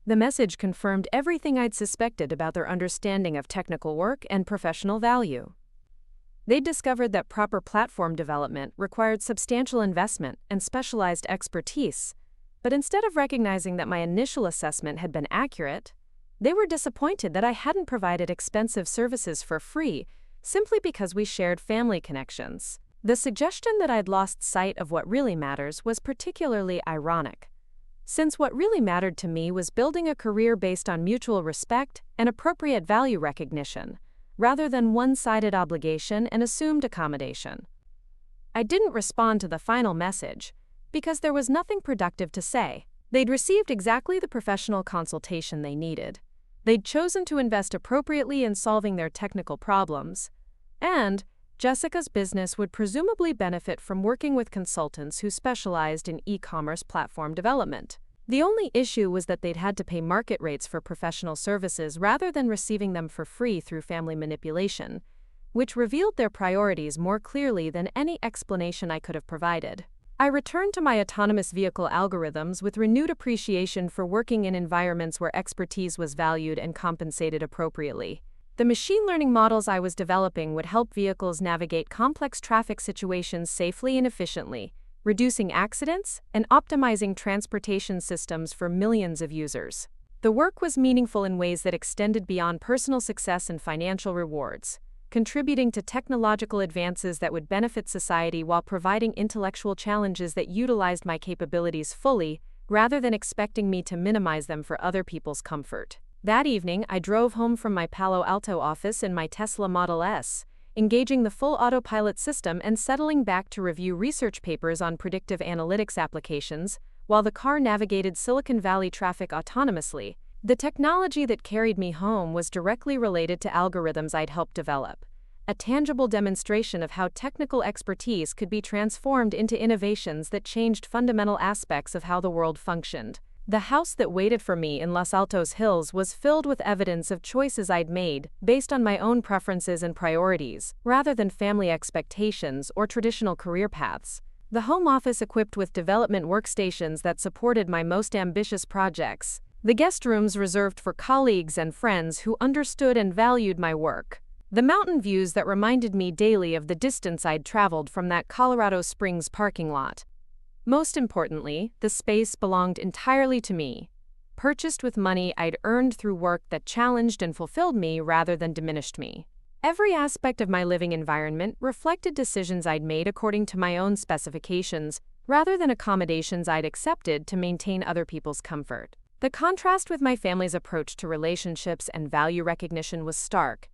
The message confirmed everything I'd suspected about their understanding of technical work and professional value. They'd discovered that proper platform development required substantial investment and specialized expertise, but instead of recognizing that my initial assessment had been accurate, they were disappointed that I hadn't provided expensive services for free simply because we shared family connections. The suggestion that I'd lost sight of what really matters was particularly ironic, since what really mattered to me was building a career based on mutual respect and appropriate value recognition, rather than one-sided obligation and assumed accommodation. I didn't respond to the final message because there was nothing productive to say. They'd received exactly the professional consultation they needed. They'd chosen to invest appropriately in solving their technical problems, and Jessica's business would presumably benefit from working with consultants who specialized in e-commerce platform development. The only issue was that they'd had to pay market rates for professional services rather than receiving them for free through family manipulation, which revealed their priorities more clearly than any explanation I could have provided. I returned to my autonomous vehicle algorithms with renewed appreciation for working in environments where expertise was valued and compensated appropriately. The machine learning models I was developing would help vehicles navigate complex traffic situations safely and efficiently, reducing accidents and optimizing transportation systems for millions of users. The work was meaningful in ways that extended beyond personal success and financial rewards, contributing to technological advances that would benefit society while providing intellectual challenges that utilized my capabilities fully, rather than expecting me to minimize them for other people's comfort. That evening, I drove home from my Palo Alto office in my Tesla Model S, engaging the full autopilot system and settling back to review research papers on predictive analytics applications, while the car navigated Silicon Valley traffic autonomously. The technology that carried me home was directly related to algorithms I'd helped develop, a tangible demonstration of how technical expertise could be transformed into innovations that changed fundamental aspects of how the world functioned. The house that waited for me in Los Altos Hills was filled with evidence of choices I'd made based on my own preferences and priorities, rather than family expectations or traditional career paths. The home office equipped with development workstations that supported my most ambitious projects. The guest rooms reserved for colleagues and friends who understood and valued my work. The mountain views that reminded me daily of the distance I'd traveled from that Colorado Springs parking lot. Most importantly, the space belonged entirely to me, purchased with money I'd earned through work that challenged and fulfilled me rather than diminished me. Every aspect of my living environment reflected decisions I'd made according to my own specifications, rather than accommodations I'd accepted to maintain other people's comfort. The contrast with my family's approach to relationships and value recognition was stark,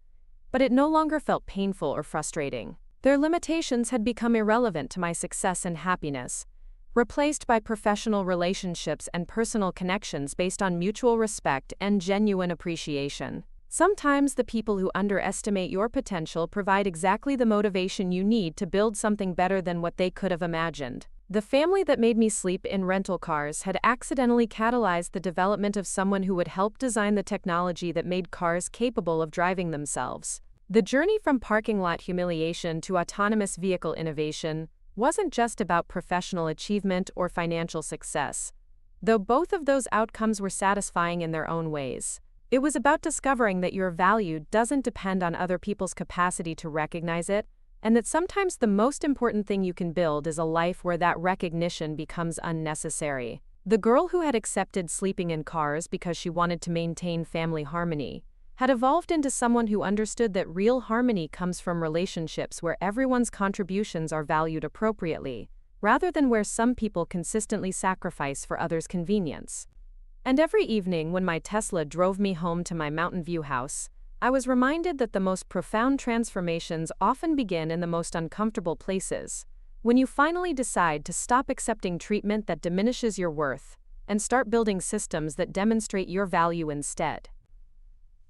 but it no longer felt painful or frustrating. Their limitations had become irrelevant to my success and happiness, replaced by professional relationships and personal connections based on mutual respect and genuine appreciation. Sometimes the people who underestimate your potential provide exactly the motivation you need to build something better than what they could have imagined. The family that made me sleep in rental cars had accidentally catalyzed the development of someone who would help design the technology that made cars capable of driving themselves. The journey from parking lot humiliation to autonomous vehicle innovation wasn't just about professional achievement or financial success, though both of those outcomes were satisfying in their own ways. It was about discovering that your value doesn't depend on other people's capacity to recognize it, and that sometimes the most important thing you can build is a life where that recognition becomes unnecessary. The girl who had accepted sleeping in cars because she wanted to maintain family harmony had evolved into someone who understood that real harmony comes from relationships where everyone's contributions are valued appropriately, rather than where some people consistently sacrifice for others' convenience. And every evening when my Tesla drove me home to my Mountain View house, I was reminded that the most profound transformations often begin in the most uncomfortable places, when you finally decide to stop accepting treatment that diminishes your worth and start building systems that demonstrate your value instead.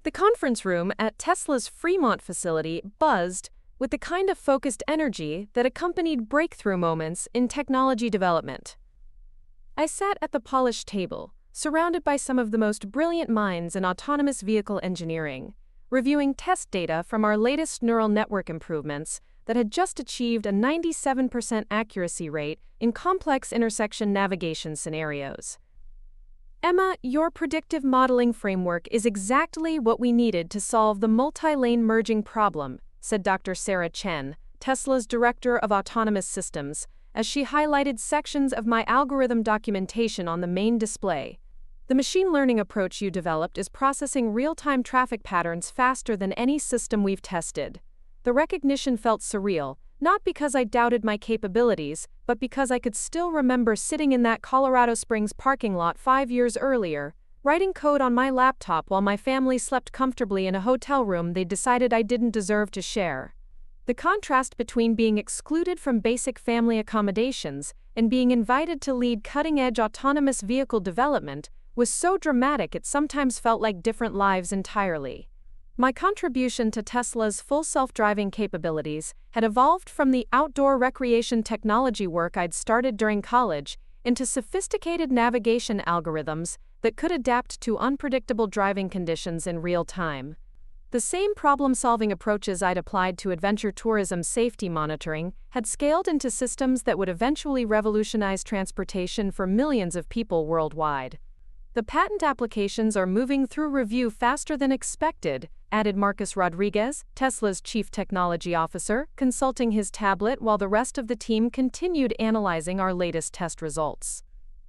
The conference room at Tesla's Fremont facility buzzed with the kind of focused energy that accompanied breakthrough moments in technology development. I sat at the polished table, surrounded by some of the most brilliant minds in autonomous vehicle engineering, reviewing test data from our latest neural network improvements that had just achieved a 97% accuracy rate in complex intersection navigation scenarios. Emma, your predictive modeling framework is exactly what we needed to solve the multi-lane merging problem, said Dr. Sarah Chen, Tesla's Director of Autonomous Systems, as she highlighted sections of my algorithm documentation on the main display. The machine learning approach you developed is processing real-time traffic patterns faster than any system we've tested. The recognition felt surreal, not because I doubted my capabilities, but because I could still remember sitting in that Colorado Springs parking lot 5 years earlier, writing code on my laptop while my family slept comfortably in a hotel room they decided I didn't deserve to share. The contrast between being excluded from basic family accommodations and being invited to lead cutting-edge autonomous vehicle development was so dramatic it sometimes felt like different lives entirely. My contribution to Tesla's full self-driving capabilities had evolved from the outdoor recreation technology work I'd started during college into sophisticated navigation algorithms that could adapt to unpredictable driving conditions in real time. The same problem-solving approaches I'd applied to adventure tourism safety monitoring had scaled into systems that would eventually revolutionize transportation for millions of people worldwide. The patent applications are moving through review faster than expected, added Marcus Rodriguez, Tesla's chief technology officer, consulting his tablet while the rest of the team continued analyzing our latest test results.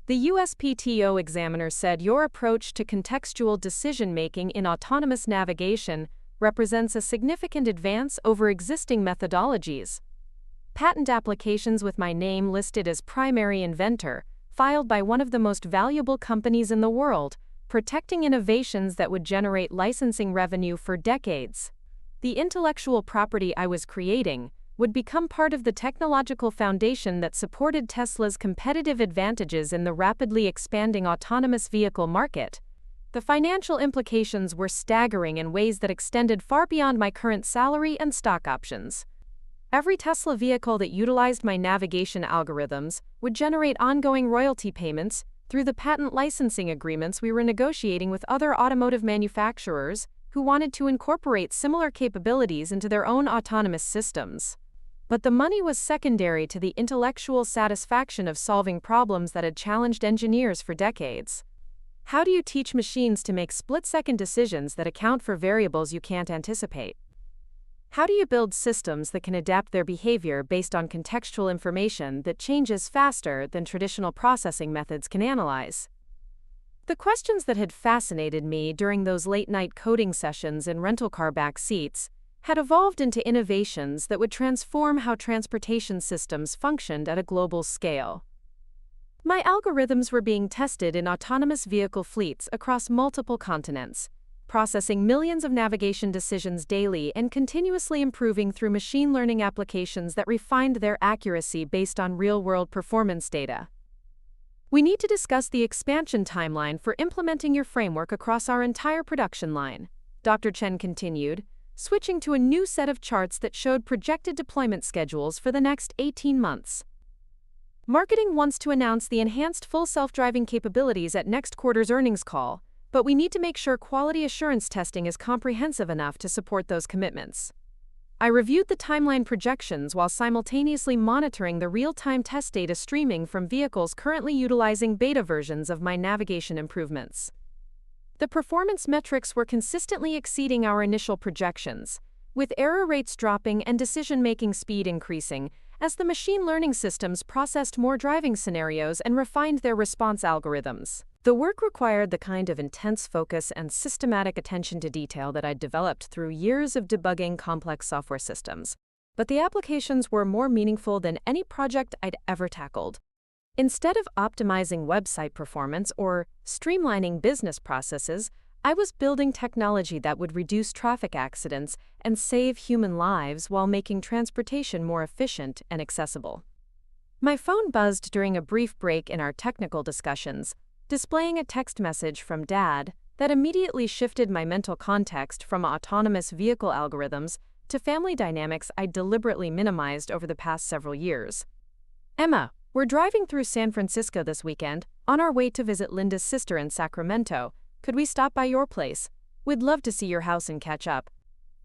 The USPTO examiner said your approach to contextual decision-making in autonomous navigation represents a significant advance over existing methodologies. Patent applications with my name listed as primary inventor, filed by one of the most valuable companies in the world, protecting innovations that would generate licensing revenue for decades. The intellectual property I was creating would become part of the technological foundation that supported Tesla's competitive advantages in the rapidly expanding autonomous vehicle market. The financial implications were staggering in ways that extended far beyond my current salary and stock options. Every Tesla vehicle that utilized my navigation algorithms would generate ongoing royalty payments through the patent licensing agreements we were negotiating with other automotive manufacturers who wanted to incorporate similar capabilities into their own autonomous systems. But the money was secondary to the intellectual satisfaction of solving problems that had challenged engineers for decades. How do you teach machines to make split-second decisions that account for variables you can't anticipate? How do you build systems that can adapt their behavior based on contextual information that changes faster than traditional processing methods can analyze? The questions that had fascinated me during those late-night coding sessions in rental car back seats had evolved into innovations that would transform how transportation systems functioned at a global scale. My algorithms were being tested in autonomous vehicle fleets across multiple continents, processing millions of navigation decisions daily and continuously improving through machine learning applications that refined their accuracy based on real-world performance data. We need to discuss the expansion timeline for implementing your framework across our entire production line, Dr. Chen continued, switching to a new set of charts that showed projected deployment schedules for the next 18 months. Marketing wants to announce the enhanced full self-driving capabilities at next quarter's earnings call, but we need to make sure quality assurance testing is comprehensive enough to support those commitments. I reviewed the timeline projections while simultaneously monitoring the real-time test data streaming from vehicles currently utilizing beta versions of my navigation improvements. The performance metrics were consistently exceeding our initial projections, with error rates dropping and decision-making speed increasing as the machine learning systems processed more driving scenarios and refined their response algorithms. The work required the kind of intense focus and systematic attention to detail that I'd developed through years of debugging complex software systems, but the applications were more meaningful than any project I'd ever tackled. Instead of optimizing website performance or streamlining business processes, I was building technology that would reduce traffic accidents and save human lives while making transportation more efficient and accessible. My phone buzzed during a brief break in our technical discussions, displaying a text message from Dad that immediately shifted my mental context from autonomous vehicle algorithms to family dynamics I deliberately minimized over the past several years. Emma, we're driving through San Francisco this weekend, on our way to visit Linda's sister in Sacramento. Could we stop by your place? We'd love to see your house and catch up.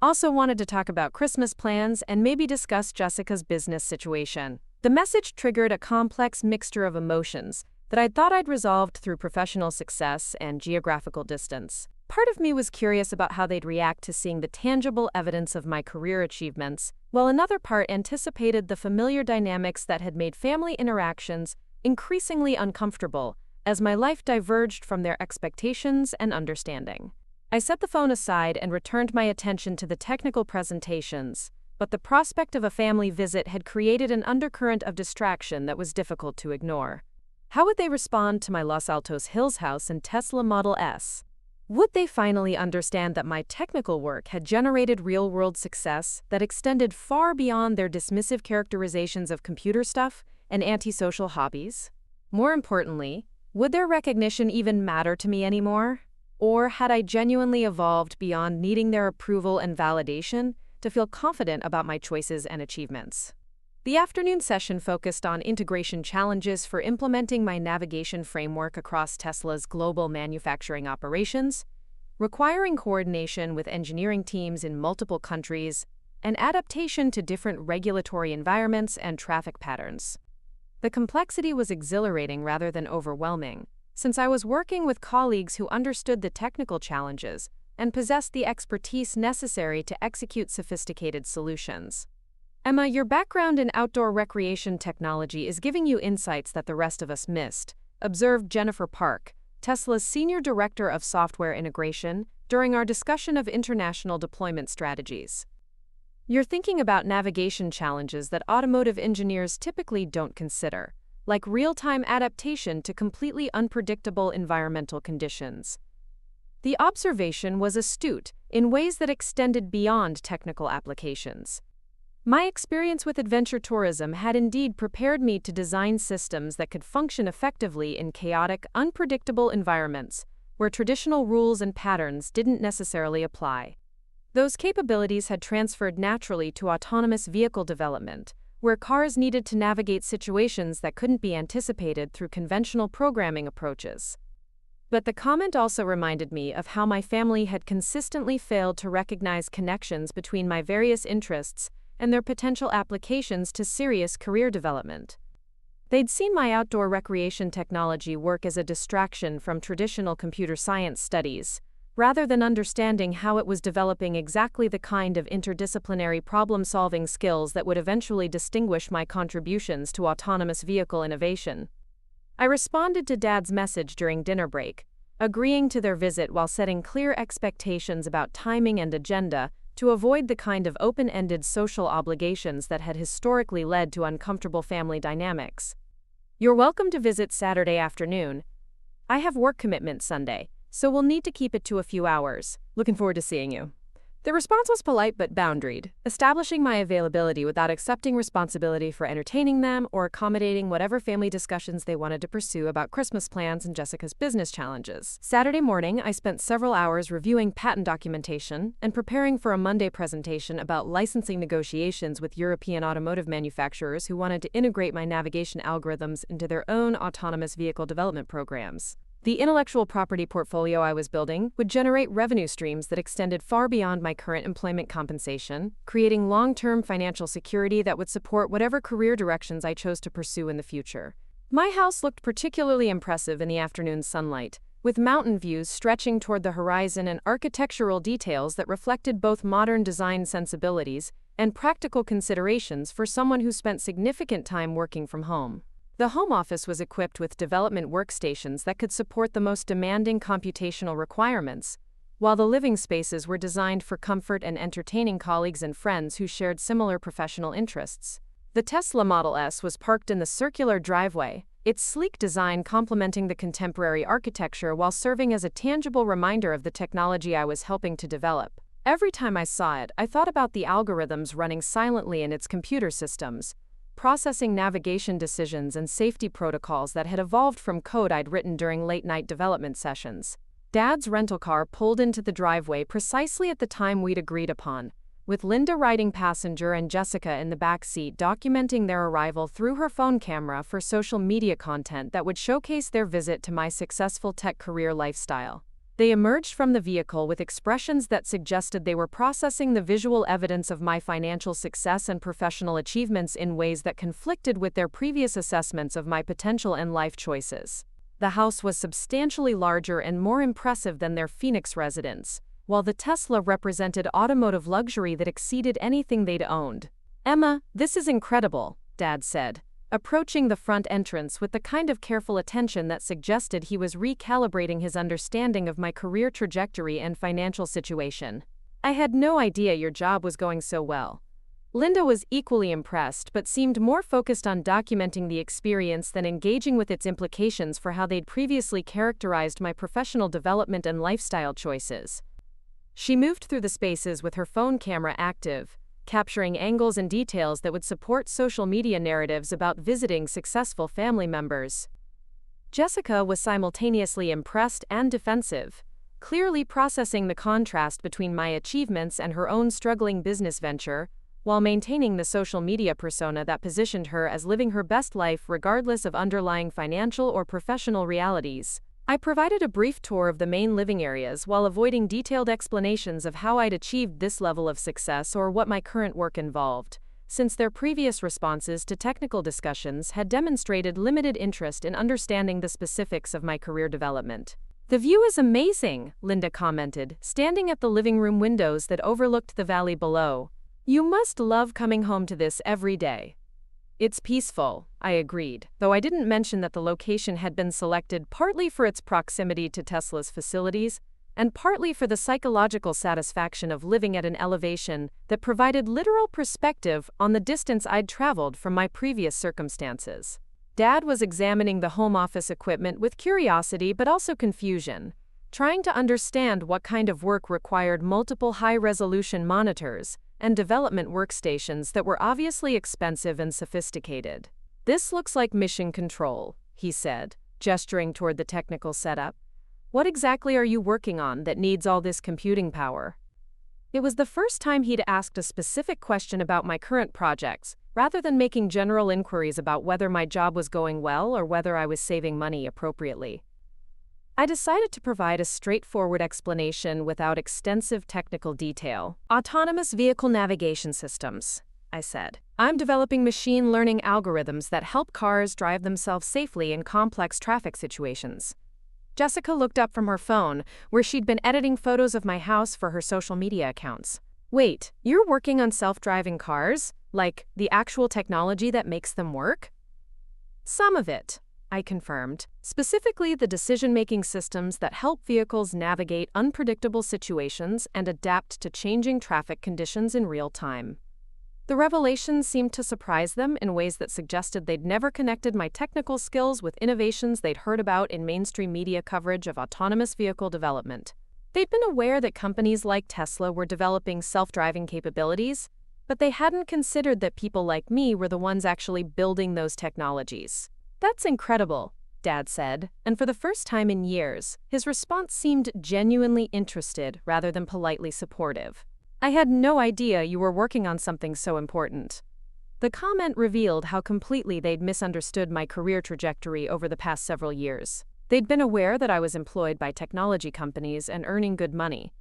Also wanted to talk about Christmas plans and maybe discuss Jessica's business situation. The message triggered a complex mixture of emotions that I thought I'd resolved through professional success and geographical distance. Part of me was curious about how they'd react to seeing the tangible evidence of my career achievements, while another part anticipated the familiar dynamics that had made family interactions increasingly uncomfortable as my life diverged from their expectations and understanding. I set the phone aside and returned my attention to the technical presentations, but the prospect of a family visit had created an undercurrent of distraction that was difficult to ignore. How would they respond to my Los Altos Hills house and Tesla Model S? Would they finally understand that my technical work had generated real-world success that extended far beyond their dismissive characterizations of computer stuff and antisocial hobbies? More importantly, would their recognition even matter to me anymore? Or had I genuinely evolved beyond needing their approval and validation to feel confident about my choices and achievements? The afternoon session focused on integration challenges for implementing my navigation framework across Tesla's global manufacturing operations, requiring coordination with engineering teams in multiple countries, and adaptation to different regulatory environments and traffic patterns. The complexity was exhilarating rather than overwhelming, since I was working with colleagues who understood the technical challenges and possessed the expertise necessary to execute sophisticated solutions. Emma, your background in outdoor recreation technology is giving you insights that the rest of us missed, observed Jennifer Park, Tesla's Senior Director of Software Integration, during our discussion of international deployment strategies. You're thinking about navigation challenges that automotive engineers typically don't consider, like real-time adaptation to completely unpredictable environmental conditions. The observation was astute in ways that extended beyond technical applications. My experience with adventure tourism had indeed prepared me to design systems that could function effectively in chaotic, unpredictable environments, where traditional rules and patterns didn't necessarily apply. Those capabilities had transferred naturally to autonomous vehicle development, where cars needed to navigate situations that couldn't be anticipated through conventional programming approaches. But the comment also reminded me of how my family had consistently failed to recognize connections between my various interests and their potential applications to serious career development. They'd seen my outdoor recreation technology work as a distraction from traditional computer science studies, rather than understanding how it was developing exactly the kind of interdisciplinary problem-solving skills that would eventually distinguish my contributions to autonomous vehicle innovation. I responded to Dad's message during dinner break, agreeing to their visit while setting clear expectations about timing and agenda to avoid the kind of open-ended social obligations that had historically led to uncomfortable family dynamics. "You're welcome to visit Saturday afternoon. I have work commitments Sunday, so we'll need to keep it to a few hours. Looking forward to seeing you." The response was polite but boundaried, establishing my availability without accepting responsibility for entertaining them or accommodating whatever family discussions they wanted to pursue about Christmas plans and Jessica's business challenges. Saturday morning, I spent several hours reviewing patent documentation and preparing for a Monday presentation about licensing negotiations with European automotive manufacturers who wanted to integrate my navigation algorithms into their own autonomous vehicle development programs. The intellectual property portfolio I was building would generate revenue streams that extended far beyond my current employment compensation, creating long-term financial security that would support whatever career directions I chose to pursue in the future. My house looked particularly impressive in the afternoon sunlight, with mountain views stretching toward the horizon and architectural details that reflected both modern design sensibilities and practical considerations for someone who spent significant time working from home. The home office was equipped with development workstations that could support the most demanding computational requirements, while the living spaces were designed for comfort and entertaining colleagues and friends who shared similar professional interests. The Tesla Model S was parked in the circular driveway, its sleek design complementing the contemporary architecture while serving as a tangible reminder of the technology I was helping to develop. Every time I saw it, I thought about the algorithms running silently in its computer systems, processing navigation decisions and safety protocols that had evolved from code I'd written during late-night development sessions. Dad's rental car pulled into the driveway precisely at the time we'd agreed upon, with Linda riding passenger and Jessica in the back seat documenting their arrival through her phone camera for social media content that would showcase their visit to my successful tech career lifestyle. They emerged from the vehicle with expressions that suggested they were processing the visual evidence of my financial success and professional achievements in ways that conflicted with their previous assessments of my potential and life choices. The house was substantially larger and more impressive than their Phoenix residence, while the Tesla represented automotive luxury that exceeded anything they'd owned. "Emma, this is incredible," Dad said, approaching the front entrance with the kind of careful attention that suggested he was recalibrating his understanding of my career trajectory and financial situation. "I had no idea your job was going so well." Linda was equally impressed but seemed more focused on documenting the experience than engaging with its implications for how they'd previously characterized my professional development and lifestyle choices. She moved through the spaces with her phone camera active, capturing angles and details that would support social media narratives about visiting successful family members. Jessica was simultaneously impressed and defensive, clearly processing the contrast between my achievements and her own struggling business venture, while maintaining the social media persona that positioned her as living her best life regardless of underlying financial or professional realities. I provided a brief tour of the main living areas while avoiding detailed explanations of how I'd achieved this level of success or what my current work involved, since their previous responses to technical discussions had demonstrated limited interest in understanding the specifics of my career development. "The view is amazing," Linda commented, standing at the living room windows that overlooked the valley below. "You must love coming home to this every day." "It's peaceful," I agreed, though I didn't mention that the location had been selected partly for its proximity to Tesla's facilities and partly for the psychological satisfaction of living at an elevation that provided literal perspective on the distance I'd traveled from my previous circumstances. Dad was examining the home office equipment with curiosity but also confusion, trying to understand what kind of work required multiple high-resolution monitors and development workstations that were obviously expensive and sophisticated. "This looks like mission control," he said, gesturing toward the technical setup. What exactly are you working on that needs all this computing power? It was the first time he'd asked a specific question about my current projects, rather than making general inquiries about whether my job was going well or whether I was saving money appropriately. I decided to provide a straightforward explanation without extensive technical detail. Autonomous vehicle navigation systems, I said. I'm developing machine learning algorithms that help cars drive themselves safely in complex traffic situations. Jessica looked up from her phone, where she'd been editing photos of my house for her social media accounts. Wait, you're working on self-driving cars? Like, the actual technology that makes them work? Some of it, I confirmed. Specifically the decision-making systems that help vehicles navigate unpredictable situations and adapt to changing traffic conditions in real time. The revelation seemed to surprise them in ways that suggested they'd never connected my technical skills with innovations they'd heard about in mainstream media coverage of autonomous vehicle development. They'd been aware that companies like Tesla were developing self-driving capabilities, but they hadn't considered that people like me were the ones actually building those technologies. That's incredible, Dad said, and for the first time in years, his response seemed genuinely interested rather than politely supportive. I had no idea you were working on something so important. The comment revealed how completely they'd misunderstood my career trajectory over the past several years. They'd been aware that I was employed by technology companies and earning good money,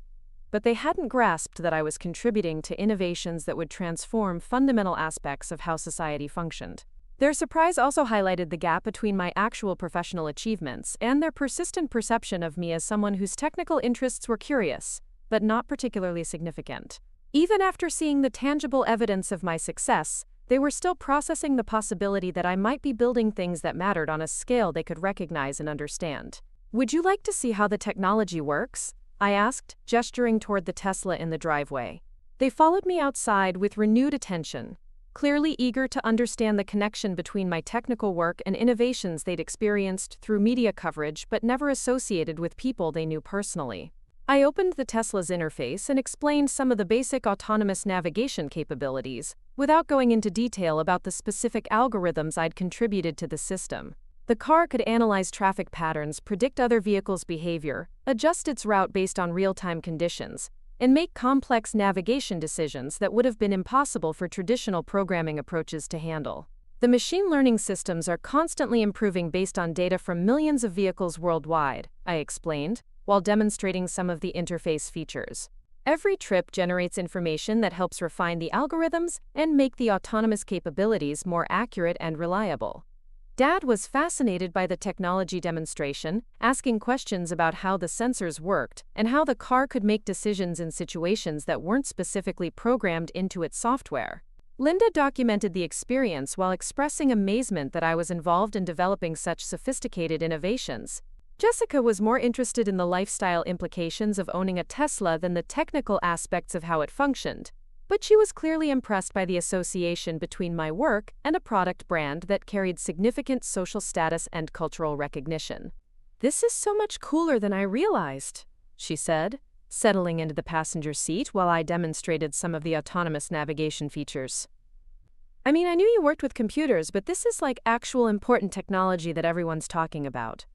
but they hadn't grasped that I was contributing to innovations that would transform fundamental aspects of how society functioned. Their surprise also highlighted the gap between my actual professional achievements and their persistent perception of me as someone whose technical interests were curious, but not particularly significant. Even after seeing the tangible evidence of my success, they were still processing the possibility that I might be building things that mattered on a scale they could recognize and understand. Would you like to see how the technology works? I asked, gesturing toward the Tesla in the driveway. They followed me outside with renewed attention, clearly eager to understand the connection between my technical work and innovations they'd experienced through media coverage but never associated with people they knew personally. I opened the Tesla's interface and explained some of the basic autonomous navigation capabilities, without going into detail about the specific algorithms I'd contributed to the system. The car could analyze traffic patterns, predict other vehicles' behavior, adjust its route based on real-time conditions, and make complex navigation decisions that would have been impossible for traditional programming approaches to handle. The machine learning systems are constantly improving based on data from millions of vehicles worldwide, I explained, while demonstrating some of the interface features. Every trip generates information that helps refine the algorithms and make the autonomous capabilities more accurate and reliable. Dad was fascinated by the technology demonstration, asking questions about how the sensors worked and how the car could make decisions in situations that weren't specifically programmed into its software. Linda documented the experience while expressing amazement that I was involved in developing such sophisticated innovations. Jessica was more interested in the lifestyle implications of owning a Tesla than the technical aspects of how it functioned, but she was clearly impressed by the association between my work and a product brand that carried significant social status and cultural recognition. "This is so much cooler than I realized," she said, settling into the passenger seat while I demonstrated some of the autonomous navigation features. "I mean, I knew you worked with computers, but this is like actual important technology that everyone's talking about."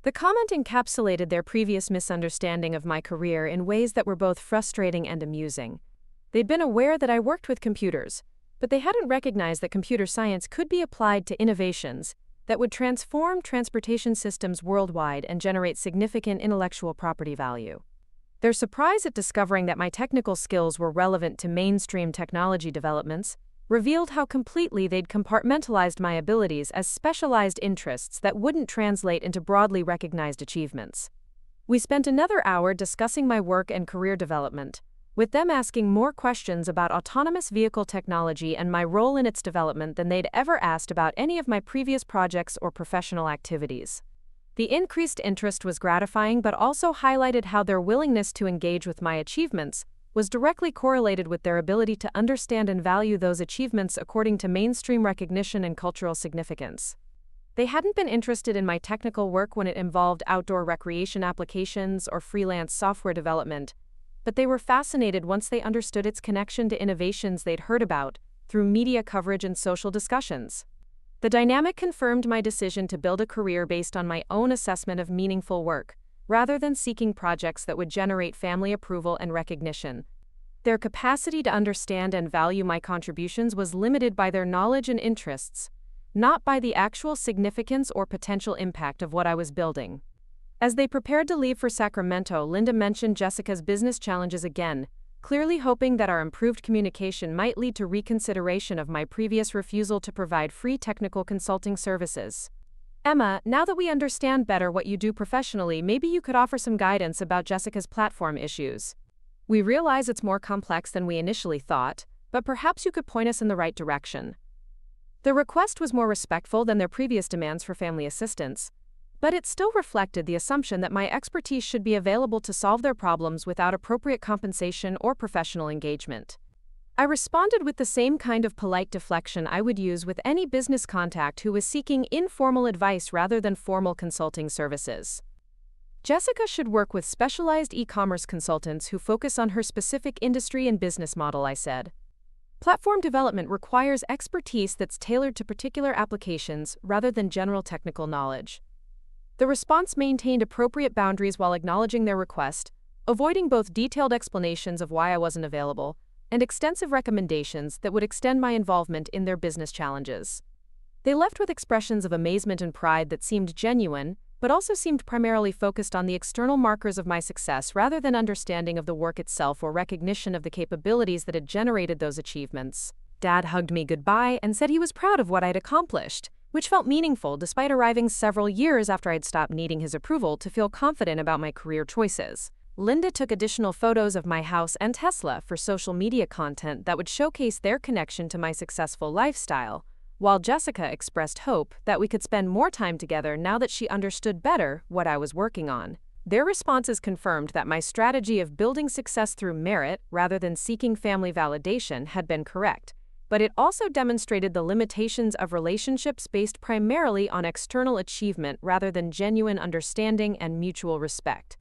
The comment encapsulated their previous misunderstanding of my career in ways that were both frustrating and amusing. They'd been aware that I worked with computers, but they hadn't recognized that computer science could be applied to innovations that would transform transportation systems worldwide and generate significant intellectual property value. Their surprise at discovering that my technical skills were relevant to mainstream technology developments revealed how completely they'd compartmentalized my abilities as specialized interests that wouldn't translate into broadly recognized achievements. We spent another hour discussing my work and career development, with them asking more questions about autonomous vehicle technology and my role in its development than they'd ever asked about any of my previous projects or professional activities. The increased interest was gratifying but also highlighted how their willingness to engage with my achievements was directly correlated with their ability to understand and value those achievements according to mainstream recognition and cultural significance. They hadn't been interested in my technical work when it involved outdoor recreation applications or freelance software development, but they were fascinated once they understood its connection to innovations they'd heard about through media coverage and social discussions. The dynamic confirmed my decision to build a career based on my own assessment of meaningful work, rather than seeking projects that would generate family approval and recognition. Their capacity to understand and value my contributions was limited by their knowledge and interests, not by the actual significance or potential impact of what I was building. As they prepared to leave for Sacramento, Linda mentioned Jessica's business challenges again, clearly hoping that our improved communication might lead to reconsideration of my previous refusal to provide free technical consulting services. Emma, now that we understand better what you do professionally, maybe you could offer some guidance about Jessica's platform issues. We realize it's more complex than we initially thought, but perhaps you could point us in the right direction. The request was more respectful than their previous demands for family assistance, but it still reflected the assumption that my expertise should be available to solve their problems without appropriate compensation or professional engagement. I responded with the same kind of polite deflection I would use with any business contact who was seeking informal advice rather than formal consulting services. Jessica should work with specialized e-commerce consultants who focus on her specific industry and business model, I said. Platform development requires expertise that's tailored to particular applications rather than general technical knowledge. The response maintained appropriate boundaries while acknowledging their request, avoiding both detailed explanations of why I wasn't available and extensive recommendations that would extend my involvement in their business challenges. They left with expressions of amazement and pride that seemed genuine, but also seemed primarily focused on the external markers of my success rather than understanding of the work itself or recognition of the capabilities that had generated those achievements. Dad hugged me goodbye and said he was proud of what I'd accomplished, which felt meaningful despite arriving several years after I'd stopped needing his approval to feel confident about my career choices. Linda took additional photos of my house and Tesla for social media content that would showcase their connection to my successful lifestyle, while Jessica expressed hope that we could spend more time together now that she understood better what I was working on. Their responses confirmed that my strategy of building success through merit rather than seeking family validation had been correct, but it also demonstrated the limitations of relationships based primarily on external achievement rather than genuine understanding and mutual respect.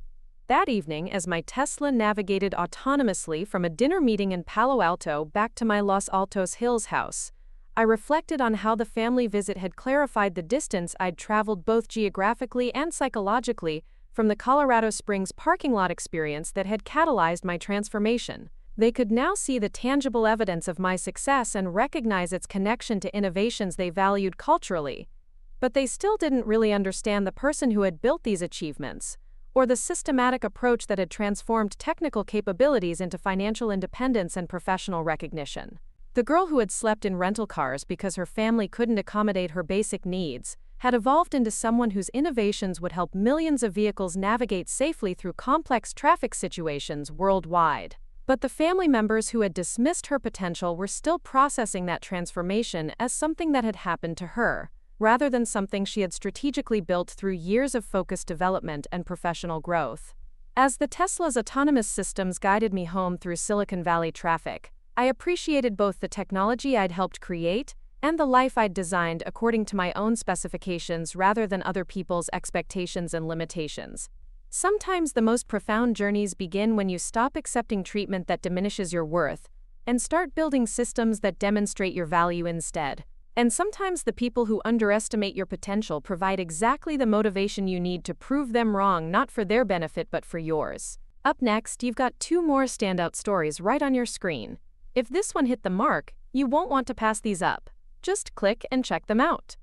That evening, as my Tesla navigated autonomously from a dinner meeting in Palo Alto back to my Los Altos Hills house, I reflected on how the family visit had clarified the distance I'd traveled both geographically and psychologically from the Colorado Springs parking lot experience that had catalyzed my transformation. They could now see the tangible evidence of my success and recognize its connection to innovations they valued culturally. But they still didn't really understand the person who had built these achievements, or the systematic approach that had transformed technical capabilities into financial independence and professional recognition. The girl who had slept in rental cars because her family couldn't accommodate her basic needs had evolved into someone whose innovations would help millions of vehicles navigate safely through complex traffic situations worldwide. But the family members who had dismissed her potential were still processing that transformation as something that had happened to her, rather than something she had strategically built through years of focused development and professional growth. As the Tesla's autonomous systems guided me home through Silicon Valley traffic, I appreciated both the technology I'd helped create and the life I'd designed according to my own specifications rather than other people's expectations and limitations. Sometimes the most profound journeys begin when you stop accepting treatment that diminishes your worth and start building systems that demonstrate your value instead. And sometimes the people who underestimate your potential provide exactly the motivation you need to prove them wrong, not for their benefit but for yours. Up next, you've got 2 more standout stories right on your screen. If this one hit the mark, you won't want to pass these up. Just click and check them out.